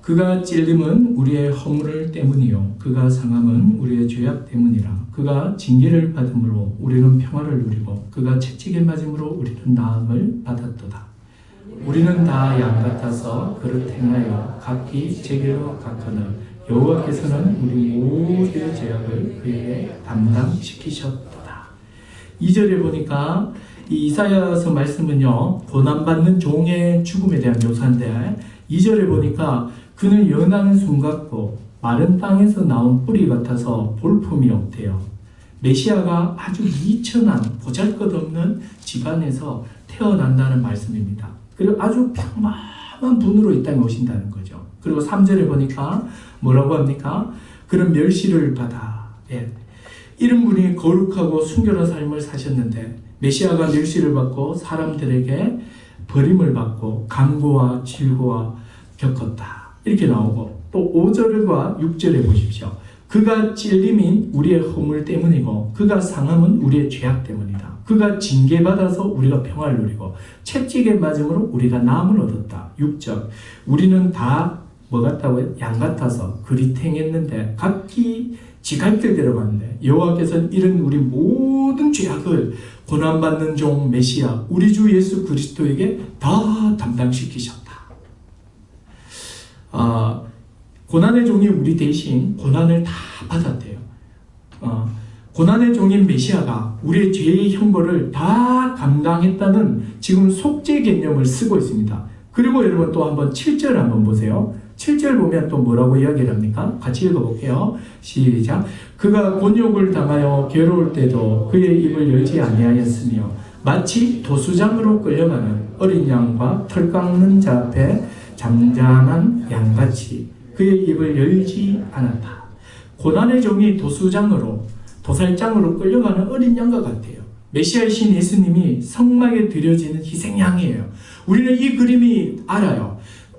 그가 찔림은 우리의 허물 때문이요 그가 상함은 우리의 죄악 때문이라. 그가 징계를 받음으로 우리는 평화를 누리고 그가 채찍에 맞음으로 우리는 나음을 받았도다. 우리는 다 양 같아서 그를 행하여 각기 제게로 갔거늘 여호와께서는 우리 모두의 죄악을 그에게 담당시키셨도다. 2절에 보니까 이 이사야서 말씀은요 고난받는 종의 죽음에 대한 묘사인데 2절에 보니까 그는 연한 순 같고 마른 땅에서 나온 뿌리 같아서 볼품이 없대요. 메시아가 아주 미천한 보잘것없는 집안에서 태어난다는 말씀입니다. 그리고 아주 평범한 분으로 이 땅에 오신다는 거죠. 그리고 3절에 보니까 뭐라고 합니까? 그런 멸시를 받아. 이런 분이 거룩하고 순결한 삶을 사셨는데 메시아가 멸시를 받고 사람들에게 버림을 받고 강고와 질고와 겪었다. 이렇게 나오고 또 5절과 6절에 보십시오. 그가 찔림인 우리의 허물 때문이고 그가 상함은 우리의 죄악 때문이다. 그가 징계받아서 우리가 평화를 누리고 채찍에 맞음으로 우리가 나음을 얻었다. 6절 우리는 다 뭐 같다고요? 양 같아서 그리 행했는데 각기 지갈 길대로 갔는데 여호와께서는 이런 우리 모든 죄악을 고난받는 종 메시아 우리 주 예수 그리스도에게 다 담당시키셨다. 고난의 종이 우리 대신 고난을 다 받았대요. 고난의 종인 메시아가 우리의 죄의 형벌을 다 감당했다는 지금 속죄 개념을 쓰고 있습니다. 그리고 여러분 또 한번 7절 한번 보세요. 7절 보면 또 뭐라고 이야기를 합니까? 같이 읽어볼게요. 시작. 그가 곤욕을 당하여 괴로울 때도 그의 입을 열지 아니하였으며 마치 도수장으로 끌려가는 어린 양과 털 깎는 자 앞에 잠잠한 양같이 그의 입을 열지 않았다. 고난의 종이 도살장으로 끌려가는 어린 양과 같아요. 메시아의 신 예수님이 성막에 드려지는 희생양이에요. 우리는 이 그림이 알아요.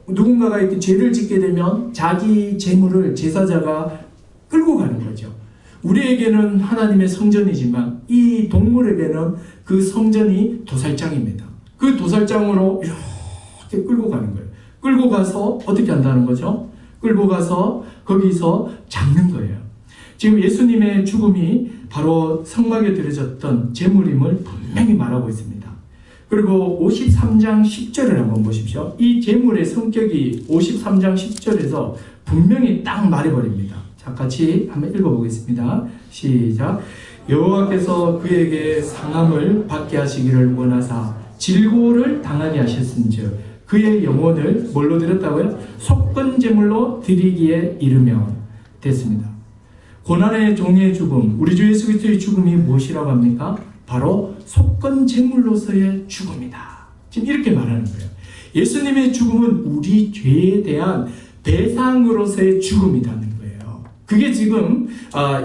누군가가 이렇게 죄를 짓게 되면 자기 재물을 제사자가 끌고 가는 거죠. 우리에게는 하나님의 성전이지만 이 동물에게는 그 성전이 도살장입니다. 그 도살장으로 이렇게 끌고 가는 거예요. 끌고 가서 어떻게 한다는 거죠? 끌고 가서 거기서 잡는 거예요. 지금 예수님의 죽음이 바로 성막에 드려졌던 제물임을 분명히 말하고 있습니다. 그리고 53장 10절을 한번 보십시오. 이 제물의 성격이 53장 10절에서 분명히 딱 말해버립니다. 자, 같이 한번 읽어보겠습니다. 시작. 여호와께서 그에게 상함을 받게 하시기를 원하사 질고를 당하게 하셨은즉 그의 영혼을 뭘로 드렸다고요? 속건 제물로 드리기에 이르며 됐습니다. 고난의 종의 죽음, 우리 주 예수 그리스도의 죽음이 무엇이라고 합니까? 바로 속건 제물로서의 죽음이다. 지금 이렇게 말하는 거예요. 예수님의 죽음은 우리 죄에 대한 배상으로서의 죽음이라는 거예요. 그게 지금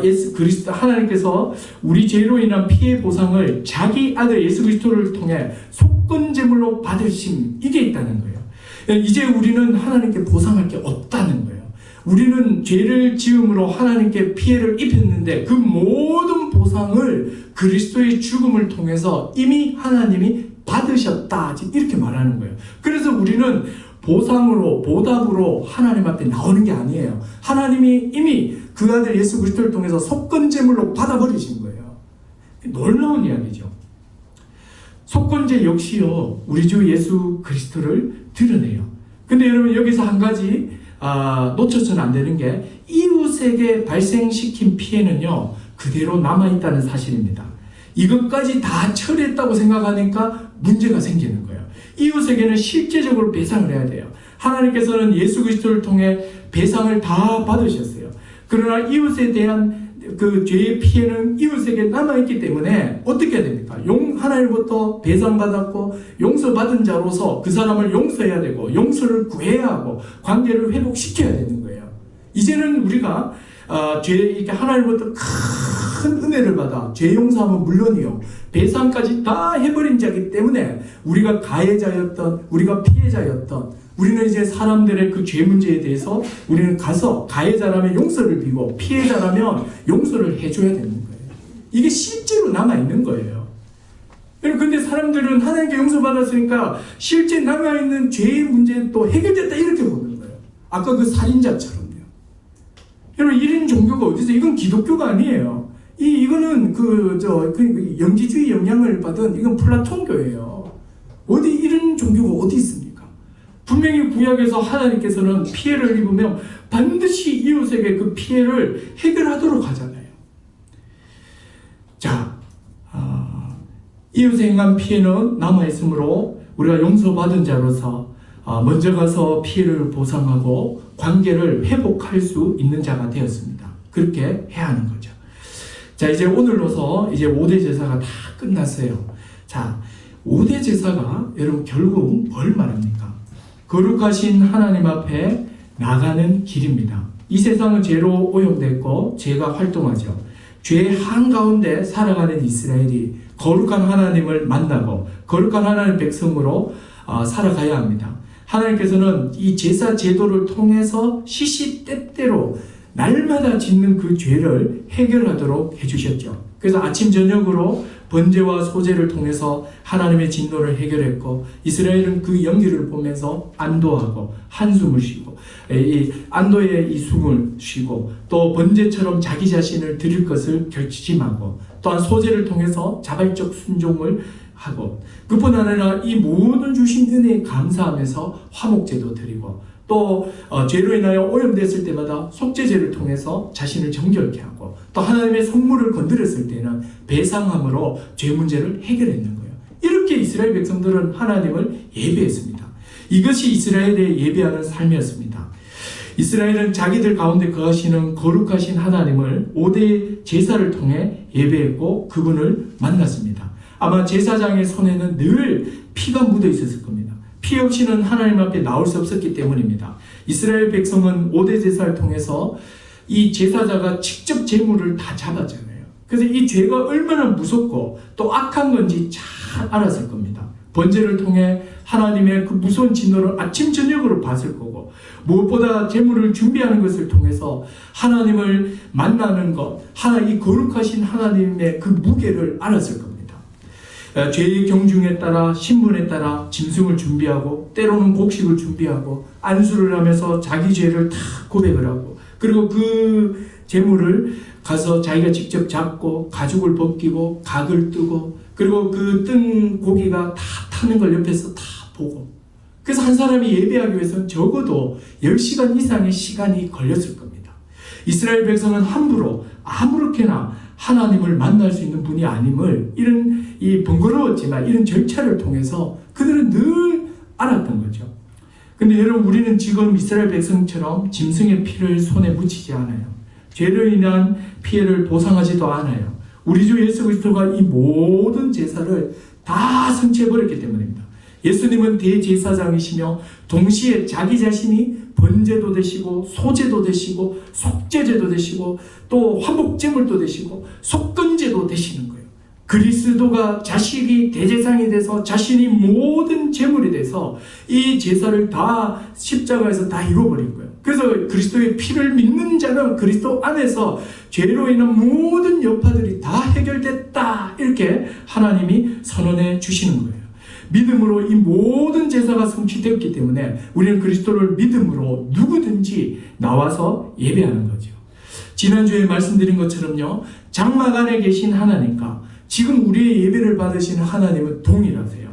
예수 그리스도 하나님께서 우리 죄로 인한 피해 보상을 자기 아들 예수 그리스도를 통해 속건 제물로 받으심, 이게 있다는 거예요. 이제 우리는 하나님께 보상할 게 없다는 거예요. 우리는 죄를 지음으로 하나님께 피해를 입혔는데 그 모든 보상을 그리스도의 죽음을 통해서 이미 하나님이 받으셨다. 이렇게 말하는 거예요. 그래서 우리는 보상으로, 보답으로 하나님 앞에 나오는 게 아니에요. 하나님이 이미 그 아들 예수 그리스도를 통해서 속건제물로 받아버리신 거예요. 놀라운 이야기죠. 속건제 역시요, 우리 주 예수 그리스도를 드러내요. 근데 여러분 여기서 한 가지 놓쳐서는 안 되는 게 이웃에게 발생시킨 피해는요 그대로 남아있다는 사실입니다. 이것까지 다 처리했다고 생각하니까 문제가 생기는 거예요. 이웃에게는 실제적으로 배상을 해야 돼요. 하나님께서는 예수 그리스도를 통해 배상을 다 받으셨어요. 그러나 이웃에 대한 그 죄의 피해는 이웃에게 남아있기 때문에 어떻게 해야 됩니까? 하나님부터 배상받았고 용서받은 자로서 그 사람을 용서해야 되고 용서를 구해야 하고 관계를 회복시켜야 되는 거예요. 이제는 우리가 이렇게 하나님부터 큰 은혜를 받아 죄 용서하면 물론이요 배상까지 다 해버린 자이기 때문에 우리가 가해자였던, 우리가 피해자였던, 우리는 이제 사람들의 그 죄 문제에 대해서 우리는 가서 가해자라면 용서를 비고 피해자라면 용서를 해줘야 되는 거예요. 이게 실제로 남아있는 거예요. 그런데 사람들은 하나님께 용서받았으니까 실제 남아있는 죄의 문제는 또 해결됐다 이렇게 보는 거예요. 아까 그 살인자처럼요. 여러분, 이런 종교가 어디서? 이건 기독교가 아니에요. 이거는 그 영지주의 영향을 받은 이건 플라톤교예요. 어디 이런 종교가 어디 있습니까? 분명히 구약에서 하나님께서는 피해를 입으면 반드시 이웃에게 그 피해를 해결하도록 하잖아요. 자, 이웃에 행한 피해는 남아있으므로 우리가 용서받은 자로서 먼저 가서 피해를 보상하고 관계를 회복할 수 있는 자가 되었습니다. 그렇게 해야 하는 거죠. 자, 이제 오늘로서 이제 5대 제사가 다 끝났어요. 자, 5대 제사가 여러분 결국 뭘 말합니까? 거룩하신 하나님 앞에 나가는 길입니다. 이 세상은 죄로 오염됐고 죄가 활동하죠. 죄의 한가운데 살아가는 이스라엘이 거룩한 하나님을 만나고 거룩한 하나님 백성으로 살아가야 합니다. 하나님께서는 이 제사 제도를 통해서 시시때때로 날마다 짓는 그 죄를 해결하도록 해주셨죠. 그래서 아침 저녁으로 번제와 소제를 통해서 하나님의 진노를 해결했고, 이스라엘은 그 연기를 보면서 안도하고 한숨을 쉬고, 이 안도의 이 숨을 쉬고, 또 번제처럼 자기 자신을 드릴 것을 결심하고, 또한 소제를 통해서 자발적 순종을 하고, 그뿐 아니라 이 모든 주신 은혜에 감사하면서 화목제도 드리고, 또 죄로 인하여 오염됐을 때마다 속죄제를 통해서 자신을 정결케 하고, 또 하나님의 성물을 건드렸을 때는 배상함으로 죄 문제를 해결했는 거예요. 이렇게 이스라엘 백성들은 하나님을 예배했습니다. 이것이 이스라엘의 예배하는 삶이었습니다. 이스라엘은 자기들 가운데 거하시는 거룩하신 하나님을 5대 제사를 통해 예배했고 그분을 만났습니다. 아마 제사장의 손에는 늘 피가 묻어 있었을 겁니다. 피 없이는 하나님 앞에 나올 수 없었기 때문입니다. 이스라엘 백성은 5대 제사를 통해서 이 제사자가 직접 제물을 다 잡았잖아요. 그래서 이 죄가 얼마나 무섭고 또 악한 건지 잘 알았을 겁니다. 번제를 통해 하나님의 그 무서운 진노를 아침 저녁으로 봤을 거고, 무엇보다 제물을 준비하는 것을 통해서 하나님을 만나는 것, 이 거룩하신 하나님의 그 무게를 알았을 겁니다. 죄의 경중에 따라 신분에 따라 짐승을 준비하고, 때로는 곡식을 준비하고, 안수를 하면서 자기 죄를 다 고백을 하고, 그리고 그 제물을 가서 자기가 직접 잡고 가죽을 벗기고 각을 뜨고, 그리고 그 뜬 고기가 다 타는 걸 옆에서 다 보고, 그래서 한 사람이 예배하기 위해서는 적어도 10시간 이상의 시간이 걸렸을 겁니다. 이스라엘 백성은 함부로 아무렇게나 하나님을 만날 수 있는 분이 아님을 이런 번거로웠지만 이런 절차를 통해서 그들은 늘 알았던 거죠. 근데 여러분, 우리는 지금 이스라엘 백성처럼 짐승의 피를 손에 묻히지 않아요. 죄로 인한 피해를 보상하지도 않아요. 우리 주 예수 그리스도가 이 모든 제사를 다 성취해버렸기 때문입니다. 예수님은 대제사장이시며 동시에 자기 자신이 번제도 되시고 소제도 되시고 속죄제도 되시고 또 화목제물도 되시고 속건제도 되시는 거예요. 그리스도가 자식이 대제사장이 돼서 자신이 모든 제물이 돼서 이 제사를 다 십자가에서 다 이루어버린 거예요. 그래서 그리스도의 피를 믿는 자는 그리스도 안에서 죄로 인한 모든 여파들이 다 해결됐다, 이렇게 하나님이 선언해 주시는 거예요. 믿음으로 이 모든 제사가 성취되었기 때문에 우리는 그리스도를 믿음으로 누구든지 나와서 예배하는 거죠. 지난주에 말씀드린 것처럼요, 장막 안에 계신 하나님과 지금 우리의 예배를 받으시는 하나님은 동일하세요.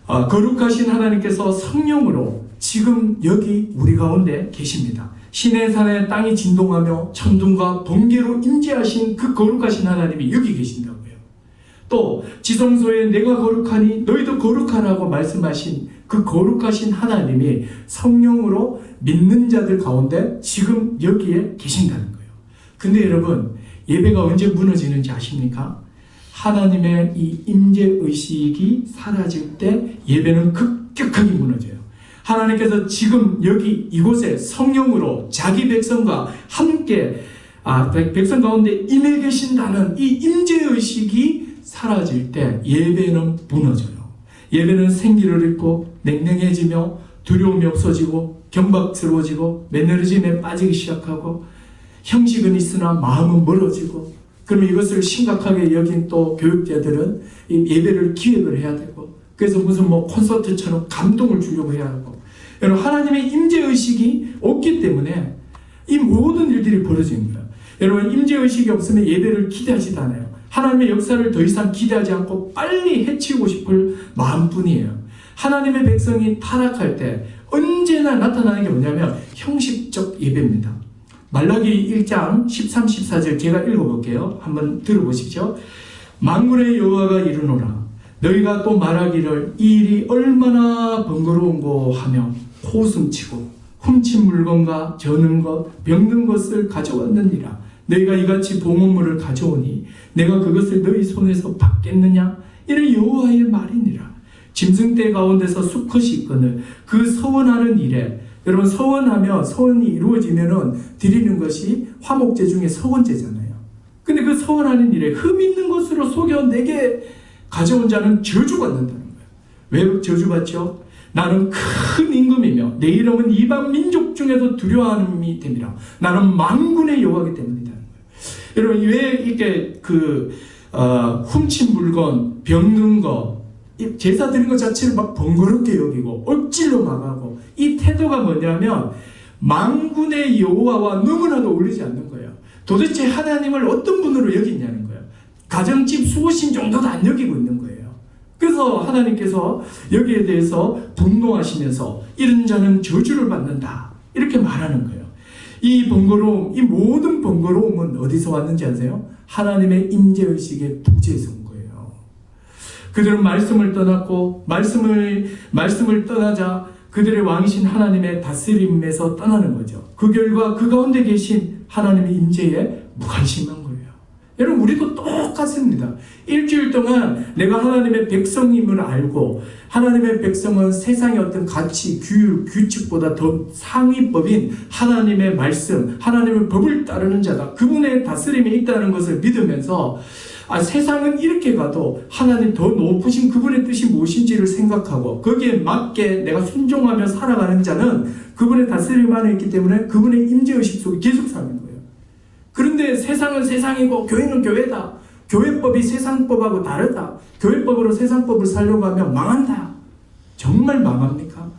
거룩하신 하나님께서 성령으로 지금 여기 우리 가운데 계십니다. 시내산에 땅이 진동하며 천둥과 번개로 임재하신 그 거룩하신 하나님이 여기 계신다고요. 또 지성소에 내가 거룩하니 너희도 거룩하라고 말씀하신 그 거룩하신 하나님이 성령으로 믿는 자들 가운데 지금 여기에 계신다는 거예요. 근데 여러분, 예배가 언제 무너지는지 아십니까? 하나님의 이 임재의식이 사라질 때 예배는 급격하게 무너져요. 하나님께서 지금 여기 이곳에 성령으로 자기 백성과 함께 백성 가운데 임해 계신다는 이 임재의식이 사라질 때 예배는 무너져요. 예배는 생기를 잃고 냉랭해지며 두려움이 없어지고 경박스러워지고 매너리즘에 빠지기 시작하고, 형식은 있으나 마음은 멀어지고, 그러면 이것을 심각하게 여긴 또 교육자들은 이 예배를 기획을 해야 되고, 그래서 무슨 콘서트처럼 감동을 주려고 해야 하고, 여러분, 하나님의 임재의식이 없기 때문에 이 모든 일들이 벌어집니다. 여러분, 임재의식이 없으면 예배를 기대하지도 않아요. 하나님의 역사를 더 이상 기대하지 않고 빨리 해치우고 싶을 마음뿐이에요. 하나님의 백성이 타락할 때 언제나 나타나는 게 뭐냐면 형식적 예배입니다. 말라기 1장 13, 14절 제가 읽어볼게요. 한번 들어보십시오. 만군의 여호와가 이르노라. 너희가 또 말하기를 이 일이 얼마나 번거로운고 하며 코웃음치고 훔친 물건과 저는 것, 병든 것을 가져왔느니라. 너희가 이같이 봉헌물을 가져오니 내가 그것을 너희 손에서 받겠느냐? 이는 여호와의 말이니라. 짐승떼 가운데서 수컷이 있거늘 그 서원하는 일에, 여러분, 서원하면 서원이 이루어지면은 드리는 것이 화목제 중에 서원제잖아요. 근데 그 서원하는 일에 흠 있는 것으로 속여 내게 가져온 자는 저주받는다는 거예요. 왜 저주받죠? 나는 큰 임금이며 내 이름은 이방 민족 중에도 두려워함이 됨이라. 나는 만군의 여호와이기 때문이라는 거예요. 여러분, 왜 이렇게 훔친 물건, 병든 거, 제사 드리는 것 자체를 막 번거롭게 여기고 억지로 망하고, 이 태도가 뭐냐면 만군의 여호와와 너무나도 어울리지 않는 거예요. 도대체 하나님을 어떤 분으로 여기냐는 거예요. 가정집 수호신 정도도 안 여기고 있는 거예요. 그래서 하나님께서 여기에 대해서 분노하시면서 이런 자는 저주를 받는다, 이렇게 말하는 거예요. 이 번거로움, 이 모든 번거로움은 어디서 왔는지 아세요? 하나님의 임재의식의 부재에서 온 거예요. 그들은 말씀을 떠났고 말씀을 떠나자 그들의 왕이신 하나님의 다스림에서 떠나는 거죠. 그 결과 그 가운데 계신 하나님의 임재에 무관심한 거예요. 여러분, 우리도 똑같습니다. 일주일 동안 내가 하나님의 백성임을 알고, 하나님의 백성은 세상의 어떤 가치, 규율, 규칙보다 더 상위법인 하나님의 말씀, 하나님의 법을 따르는 자다, 그분의 다스림이 있다는 것을 믿으면서 세상은 이렇게 가도 하나님 더 높으신 그분의 뜻이 무엇인지를 생각하고 거기에 맞게 내가 순종하며 살아가는 자는 그분의 다스림 안에 있기 때문에 그분의 임재의식 속에 계속 사는 거예요. 그런데 세상은 세상이고 교회는 교회다, 교회법이 세상법하고 다르다, 교회법으로 세상법을 살려고 하면 망한다. 정말 망합니까?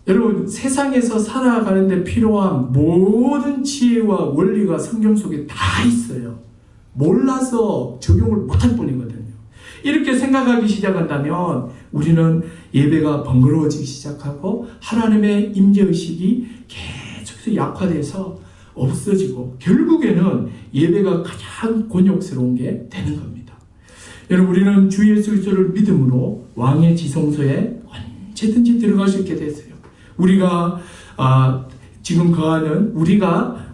여러분, 세상에서 살아가는데 필요한 모든 지혜와 원리가 성경 속에 다 있어요. 몰라서 적용을 못할 뿐이거든요. 이렇게 생각하기 시작한다면 우리는 예배가 번거로워지기 시작하고 하나님의 임재의식이 계속해서 약화돼서 없어지고 결국에는 예배가 가장 곤욕스러운 게 되는 겁니다. 여러분, 우리는 주 예수 그리스도를 믿음으로 왕의 지성소에 언제든지 들어갈 수 있게 됐어요. 우리가 지금 거하는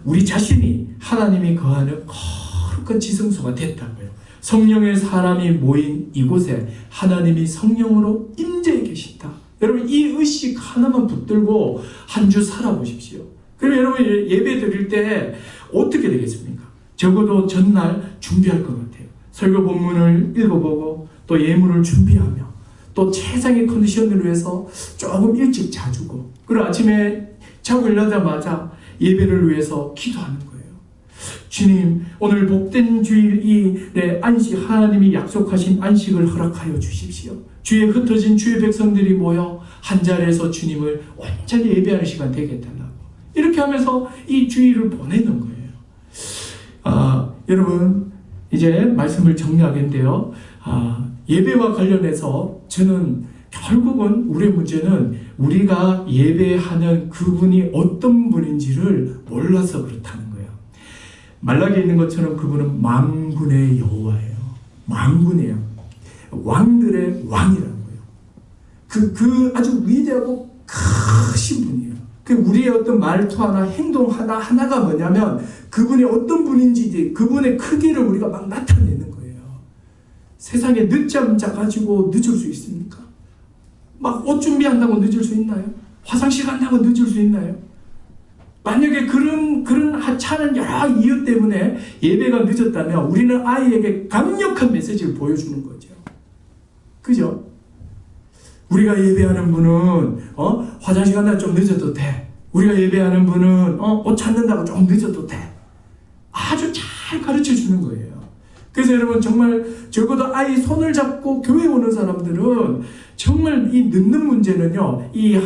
우리 자신이 하나님이 거하는 거룩한 지성소가 됐다고요. 성령의 사람이 모인 이곳에 하나님이 성령으로 임재해 계신다. 여러분, 이 의식 하나만 붙들고 한 주 살아보십시오. 그럼 여러분, 예배 드릴 때 어떻게 되겠습니까? 적어도 전날 준비할 것 같아요. 설교 본문을 읽어보고 또 예물을 준비하며 또 최상의 컨디션을 위해서 조금 일찍 자주고, 그리고 아침에 자고 일어나자마자 예배를 위해서 기도하는 거예요. 주님, 오늘 복된 주일에 안식, 하나님이 약속하신 안식을 허락하여 주십시오. 주에 흩어진 주의 백성들이 모여 한 자리에서 주님을 온전히 예배하는 시간 되게 해달라고, 이렇게 하면서 이 주일을 보내는 거예요. 여러분, 이제 말씀을 정리하겠는데요. 예배와 관련해서 저는 결국은 우리의 문제는 우리가 예배하는 그분이 어떤 분인지를 몰라서 그렇다는 거예요. 말라기에 있는 것처럼 그분은 만군의 여호와예요. 만군이에요. 왕들의 왕이라는 거예요. 그 아주 위대하고 크신 분이에요. 우리의 어떤 말투 하나, 행동 하나가 뭐냐면 그분이 어떤 분인지, 그분의 크기를 우리가 막 나타내는 거예요. 세상에 늦잠 자가지고 늦을 수 있습니까? 막 옷 준비한다고 늦을 수 있나요? 화장실 간다고 늦을 수 있나요? 만약에 그런 하찮은 여러 이유 때문에 예배가 늦었다면 우리는 아이에게 강력한 메시지를 보여주는 거죠. 그죠? 우리가 예배하는 분은 화장실 간다고 좀 늦어도 돼. 우리가 예배하는 분은 옷 찾는다고 좀 늦어도 돼. 아주 잘 가르쳐 주는 거예요. 그래서 여러분, 정말 적어도 아이 손을 잡고 교회 오는 사람들은 정말 이 늦는 문제는요, 이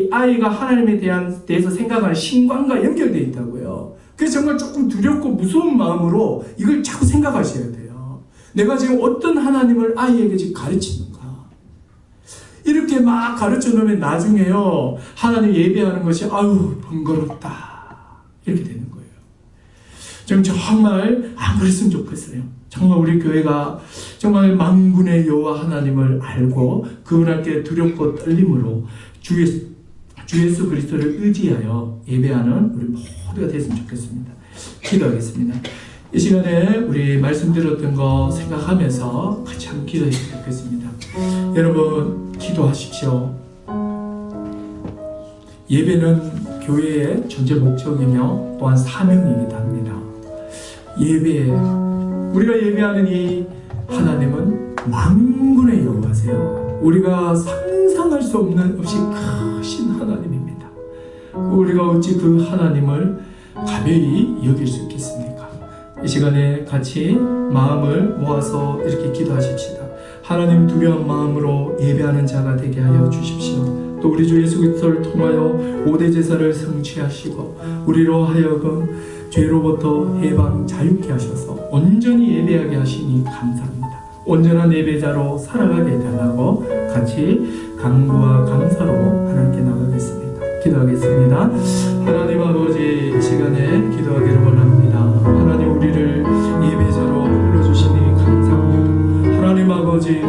아이가 하나님에 대해서 생각하는 신관과 연결되어 있다고요. 그래서 정말 조금 두렵고 무서운 마음으로 이걸 자꾸 생각하셔야 돼요. 내가 지금 어떤 하나님을 아이에게 지금 가르치는가? 이렇게 막 가르쳐 놓으면 나중에요, 하나님 예배하는 것이 아유 번거롭다 이렇게 되는 거예요. 좀 정말 안 그랬으면 좋겠어요. 정말 우리 교회가 정말 만군의 여호와 하나님을 알고 그분께 두렵고 떨림으로 주 예수 그리스도를 의지하여 예배하는 우리 모두가 됐으면 좋겠습니다. 기도하겠습니다. 이 시간에 우리 말씀 들었던 거 생각하면서 같이 한번 기도했으면 좋겠습니다. 여러분 기도하십시오. 예배는 교회의 존재 목적이며 또한 사명이기도 합니다. 예배에 우리가 예배하는 이 하나님은 만군의 여호와세요. 우리가 상상할 수 없이 크신 하나님입니다. 우리가 어찌 그 하나님을 가벼이 여길 수 있겠습니까? 이 시간에 같이 마음을 모아서 이렇게 기도하십시다. 하나님 두려운 마음으로 예배하는 자가 되게 하여 주십시오. 또 우리 주 예수 그리스도를 통하여 5대 제사를 성취하시고 우리로 하여금 죄로부터 해방 자유케 하셔서 온전히 예배하게 하시니 감사합니다. 온전한 예배자로 살아가게 해달라고 같이 간구와 감사로 하나님께 나가겠습니다. 기도하겠습니다. 하나님 아버지, 이 시간에 기도하기를 원합니다. 하나님 우리를 예배자로 불러주시니 감사합니다. 하나님 아버지,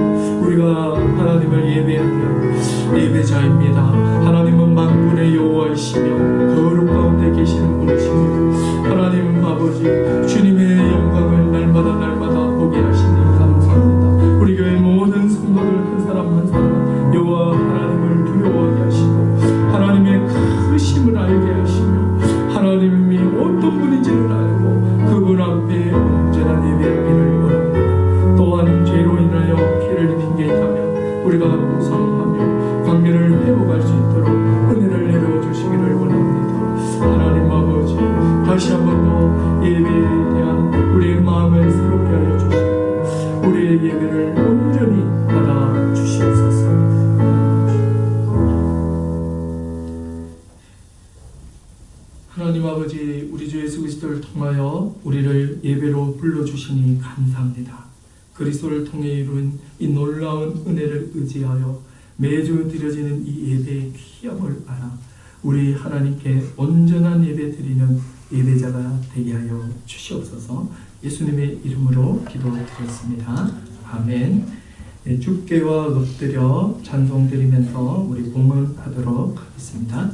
우리가 하나님을 예배하는 예배자입니다. 하나님은 만군의 여호와이시며 거룩 가운데 계시는 분이시며 하나님 아버지, 주님의 영광을 날마다 보게 하시니 감사합니다. 우리 교회 모든 성도들 한 사람 한 사람 여호와 하나님을 두려워하게 하시고 하나님의 크심을 알게 하시며 하나님이 어떤 분인지를 알고 그분 앞에 온전한 예배하기를 원합니다. 또한 죄로 인하여 피를 입힌 게 있다면 우리가 묵상하며 관계를 회복할 수 있도록 은혜를 내려 주시기를 원합니다. 하나님 아버지, 다시 한 번 더 예배에 대한 우리의 마음을 새롭게 하여 주시고 우리의 예배를 온전히 받아 주시옵소서. 하나님 아버지, 우리 주 예수 그리스도를 통하여 우리를 예배로 불러주시니 감사합니다. 그리스도를 통해 이룬 이 놀라운 은혜를 의지하여 매주 드려지는 이 예배의 귀함을 알아 우리 하나님께 온전한 예배 드리는 예배자가 되게 하여 주시옵소서. 예수님의 이름으로 기도드렸습니다. 아멘. 주께와 엎드려 찬송 드리면서 우리 봉헌하도록 하겠습니다.